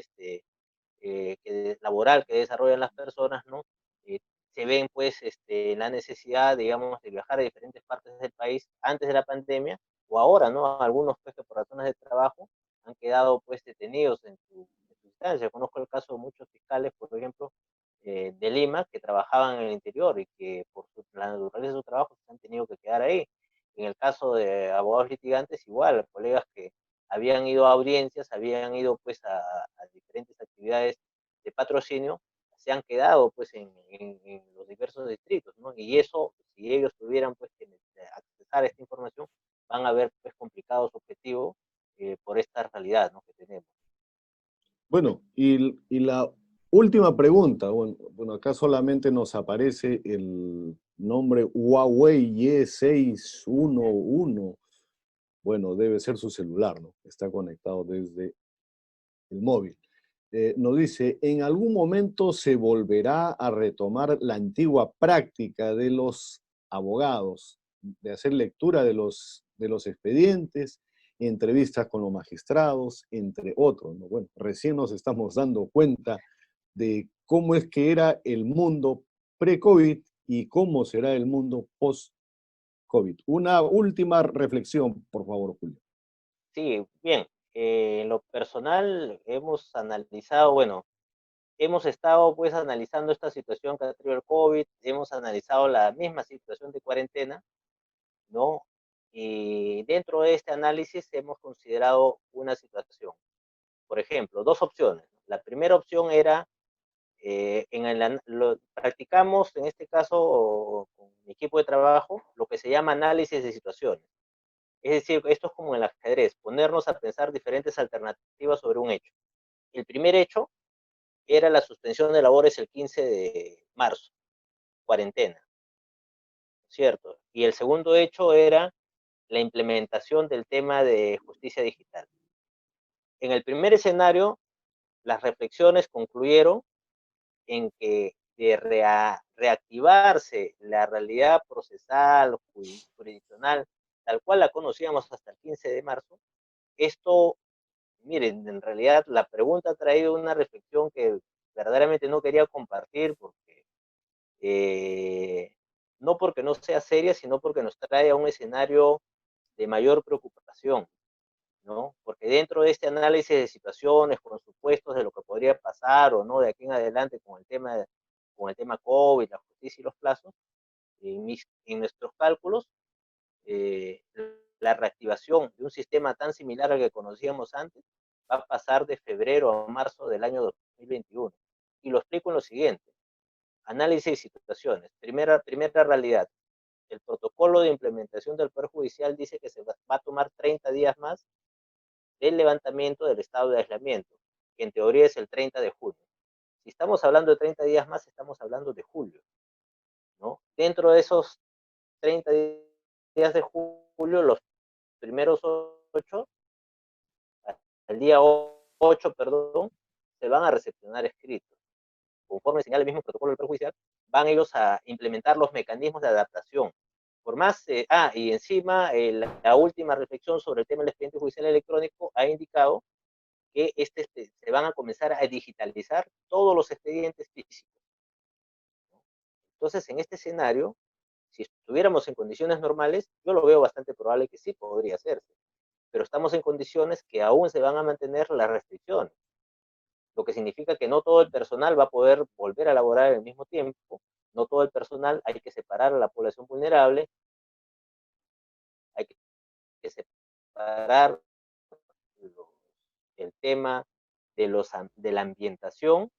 laboral que desarrollan las personas, ¿no? Eh, Se ven pues la necesidad, digamos, de viajar a diferentes partes del país antes de la pandemia o ahora, ¿no? Algunos pues que por razones de trabajo han quedado pues detenidos en su instancia. Conozco el caso de muchos fiscales, por ejemplo, de Lima, que trabajaban en el interior y que por la naturaleza de su trabajo se han tenido que quedar ahí. En el caso de abogados litigantes, igual, colegas que habían ido a audiencias, habían ido pues a diferentes actividades de patrocinio, se han quedado pues en los diversos distritos, ¿no? Y eso, si ellos tuvieran pues que accesar a esta información, van a ver pues complicado su objetivo por esta realidad, ¿no?, que tenemos. Bueno, y la última pregunta, bueno, acá solamente nos aparece el nombre Huawei Y611. Bueno, debe ser su celular, ¿no? Está conectado desde el móvil. Nos dice: en algún momento se volverá a retomar la antigua práctica de los abogados, de hacer lectura de los expedientes, entrevistas con los magistrados, entre otros, ¿no? Bueno, recién nos estamos dando cuenta de cómo es que era el mundo pre-COVID y cómo será el mundo post-COVID. Una última reflexión, por favor, Julio. Sí, bien. En lo personal hemos analizado, bueno, hemos estado pues analizando esta situación que ha traído el COVID, hemos analizado la misma situación de cuarentena, ¿no? Y dentro de este análisis hemos considerado una situación. Por ejemplo, dos opciones. La primera opción era, practicamos en este caso con mi equipo de trabajo lo que se llama análisis de situaciones. Es decir, esto es como en el ajedrez, ponernos a pensar diferentes alternativas sobre un hecho. El primer hecho era la suspensión de labores el 15 de marzo, cuarentena, ¿cierto? Y el segundo hecho era la implementación del tema de justicia digital. En el primer escenario, las reflexiones concluyeron en que de reactivarse la realidad procesal, jurisdiccional, tal cual la conocíamos hasta el 15 de marzo, esto, miren, en realidad la pregunta ha traído una reflexión que verdaderamente no quería compartir porque no porque no sea seria, sino porque nos trae a un escenario de mayor preocupación, ¿no? Porque dentro de este análisis de situaciones, con supuestos de lo que podría pasar o no de aquí en adelante con el tema COVID, la justicia y los plazos, en nuestros cálculos, eh, la reactivación de un sistema tan similar al que conocíamos antes va a pasar de febrero a marzo del año 2021. Y lo explico en lo siguiente. Análisis de situaciones. Primera realidad. El protocolo de implementación del Poder Judicial dice que se va a tomar 30 días más del levantamiento del estado de aislamiento, que en teoría es el 30 de junio. Si estamos hablando de 30 días más, estamos hablando de julio, ¿no? Dentro de esos 30 días de julio, los primeros 8, al día 8, perdón, se van a recepcionar escritos. Conforme señala el mismo protocolo del perjudicial, van ellos a implementar los mecanismos de adaptación. Por más, y encima la última reflexión sobre el tema del expediente judicial electrónico ha indicado que se van a comenzar a digitalizar todos los expedientes físicos. Entonces, en este escenario, si estuviéramos en condiciones normales, yo lo veo bastante probable que sí podría hacerse, pero estamos en condiciones que aún se van a mantener las restricciones, lo que significa que no todo el personal va a poder volver a laborar al mismo tiempo, no todo el personal, hay que separar a la población vulnerable, hay que separar el tema de la ambientación,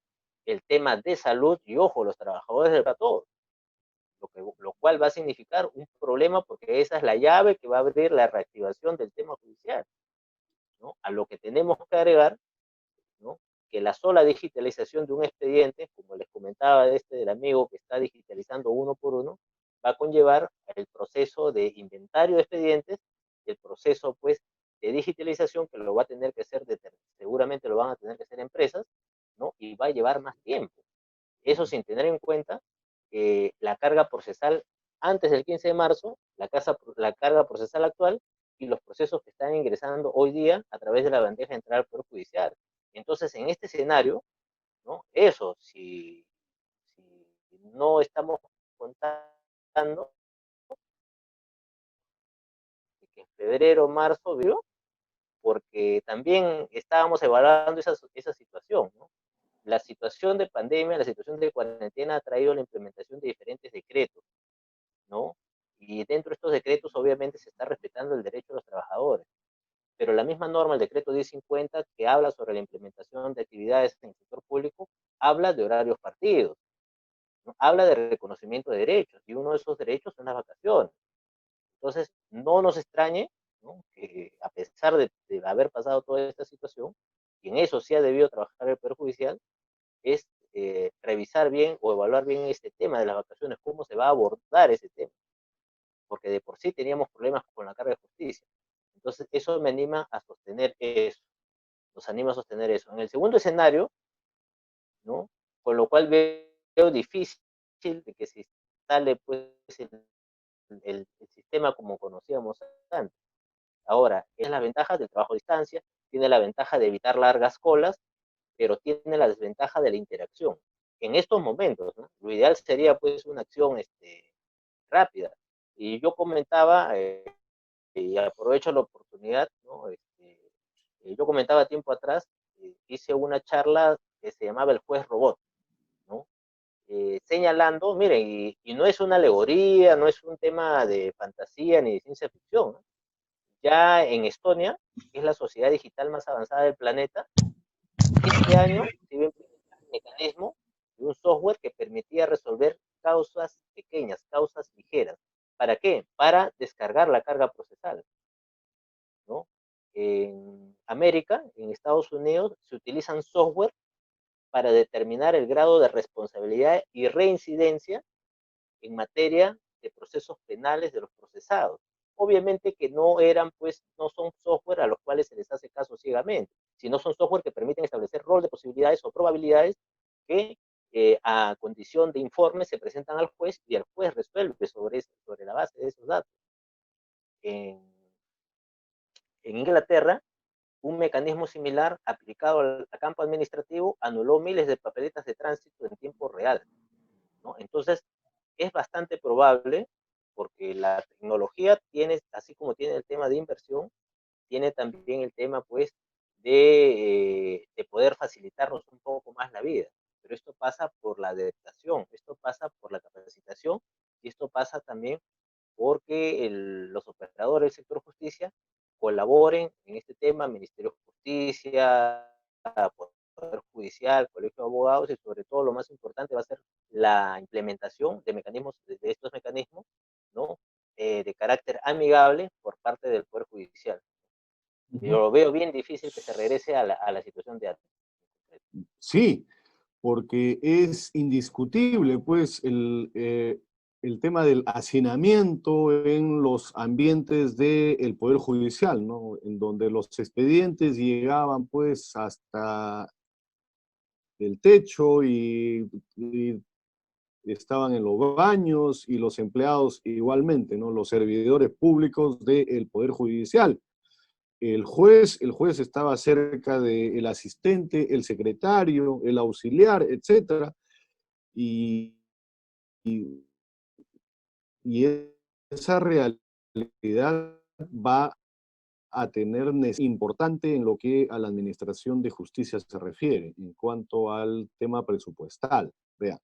el tema de salud y, ojo, los trabajadores del todo, lo cual va a significar un problema porque esa es la llave que va a abrir la reactivación del tema judicial, ¿no? A lo que tenemos que agregar, ¿no? Que la sola digitalización de un expediente, como les comentaba del amigo que está digitalizando uno por uno, va a conllevar el proceso de inventario de expedientes, el proceso pues de digitalización que lo va a tener que hacer, seguramente lo van a tener que hacer empresas, ¿no? Y va a llevar más tiempo. Eso sin tener en cuenta que la carga procesal antes del 15 de marzo, la carga procesal actual y los procesos que están ingresando hoy día a través de la bandeja de entrada al Poder Judicial. Entonces, en este escenario, ¿no? Eso, si no estamos contando que en febrero, marzo, ¿vio? Porque también estábamos evaluando esa situación, ¿no? La situación de pandemia, la situación de cuarentena ha traído la implementación de diferentes decretos, ¿no? Y dentro de estos decretos obviamente se está respetando el derecho de los trabajadores, pero la misma norma, el decreto 1050, que habla sobre la implementación de actividades en el sector público, habla de horarios partidos, ¿no? Habla de reconocimiento de derechos, y uno de esos derechos son las vacaciones. Entonces, no nos extrañe, ¿no? Que a pesar de haber pasado toda esta situación, y en eso sí ha debido trabajar el Poder Judicial, es revisar bien o evaluar bien este tema de las vacaciones, cómo se va a abordar ese tema, porque de por sí teníamos problemas con la carga de justicia. Entonces, eso me anima a sostener eso, nos anima a sostener eso. En el segundo escenario, ¿no? Con lo cual veo difícil de que se instale pues, el sistema como conocíamos antes. Ahora, es la ventaja del trabajo a distancia, tiene la ventaja de evitar largas colas, pero tiene la desventaja de la interacción. En estos momentos, ¿no? Lo ideal sería pues una acción rápida. Y yo comentaba, y aprovecho la oportunidad, ¿no? Yo comentaba tiempo atrás, hice una charla que se llamaba El juez robot, ¿no? Señalando, miren, y no es una alegoría, no es un tema de fantasía ni de ciencia ficción, ¿no? Ya en Estonia, que es la sociedad digital más avanzada del planeta, este año se iba a implementar un mecanismo de un software que permitía resolver causas pequeñas, causas ligeras. ¿Para qué? Para descargar la carga procesal. en América, en Estados Unidos, se utilizan software para determinar el grado de responsabilidad y reincidencia en materia de procesos penales de los procesados. Obviamente que no eran, pues, no son software a los cuales se les hace caso ciegamente, sino son software que permiten establecer rol de posibilidades o probabilidades que a condición de informe se presentan al juez y el juez resuelve sobre la base de esos datos. En, en Inglaterra, un mecanismo similar aplicado al campo administrativo anuló miles de papeletas de tránsito en tiempo real, ¿no? Entonces, es bastante probable, porque la tecnología tiene, así como tiene el tema de inversión, tiene también el tema, pues, de poder facilitarnos un poco más la vida. Pero esto pasa por la adaptación, esto pasa por la capacitación y esto pasa también porque los operadores del sector justicia colaboren en este tema, Ministerio de Justicia, Poder Judicial, Colegio de Abogados y sobre todo lo más importante va a ser la implementación de mecanismos, de estos mecanismos, ¿no? De carácter amigable por parte del Poder Judicial. Yo lo veo bien difícil que se regrese a la situación de antes. Sí, porque es indiscutible, pues, el tema del hacinamiento en los ambientes del Poder Judicial, ¿no? En donde los expedientes llegaban, pues, hasta el techo y estaban en los baños y los empleados igualmente, ¿no? Los servidores públicos del Poder Judicial. El juez estaba cerca del asistente, el secretario, el auxiliar, etcétera, y, y, y esa realidad va a tener importante en lo que a la administración de justicia se refiere, en cuanto al tema presupuestal. Vean,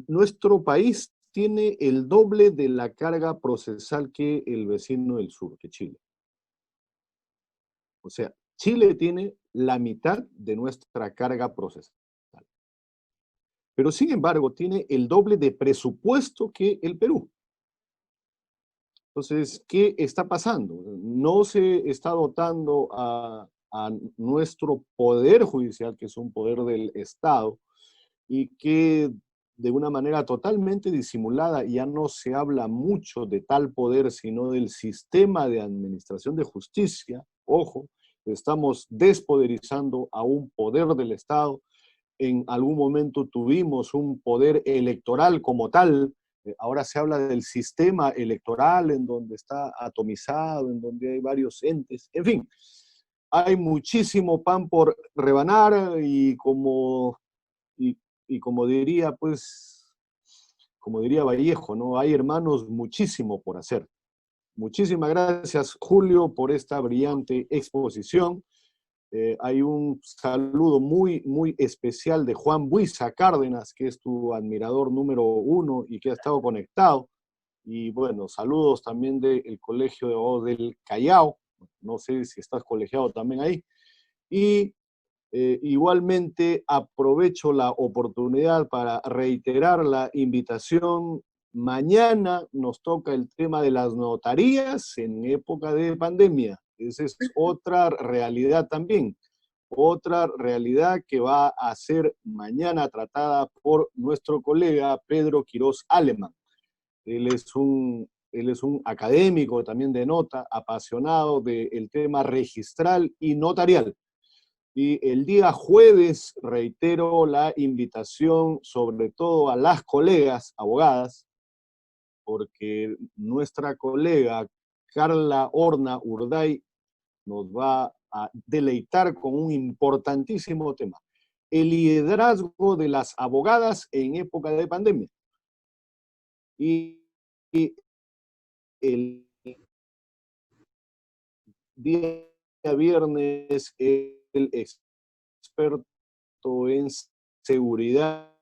nuestro país tiene el doble de la carga procesal que el vecino del sur, que Chile. O sea, Chile tiene la mitad de nuestra carga procesal. Pero sin embargo, tiene el doble de presupuesto que el Perú. Entonces, ¿qué está pasando? No se está dotando a nuestro poder judicial, que es un poder del Estado, y que de una manera totalmente disimulada, ya no se habla mucho de tal poder, sino del sistema de administración de justicia. Ojo, estamos despoderizando a un poder del Estado. En algún momento tuvimos un poder electoral como tal. Ahora se habla del sistema electoral en donde está atomizado, en donde hay varios entes. En fin, hay muchísimo pan por rebanar y, y como diría, pues, como diría Vallejo, ¿no? Hay, hermanos, muchísimo por hacer. Muchísimas gracias, Julio, por esta brillante exposición. Hay un saludo muy, muy especial de Juan Buiza Cárdenas, que es tu admirador número 1 y que ha estado conectado. Y bueno, saludos también del Colegio de Abogados del Callao. No sé si estás colegiado también ahí. Y igualmente aprovecho la oportunidad para reiterar la invitación. Mañana nos toca el tema de las notarías en época de pandemia. Esa es otra realidad también. Otra realidad que va a ser mañana tratada por nuestro colega Pedro Quirós Alemán. Él es un académico también de nota, apasionado del tema registral y notarial. Y el día jueves reitero la invitación, sobre todo a las colegas abogadas, porque nuestra colega Carla Horna Urday nos va a deleitar con un importantísimo tema: el liderazgo de las abogadas en época de pandemia. Y el día viernes, el experto en seguridad,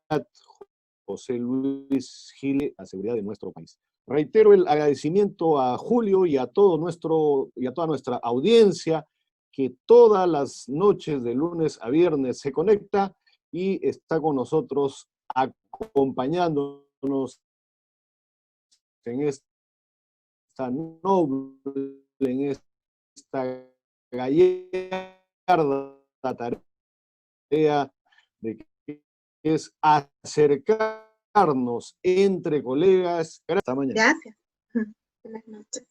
José Luis Gile, la seguridad de nuestro país. Reitero el agradecimiento a Julio y a toda nuestra audiencia, que todas las noches de lunes a viernes se conecta y está con nosotros acompañándonos en esta noble, en esta gallarda tarea de que es acercarnos entre colegas. Hasta mañana. Gracias. Buenas noches.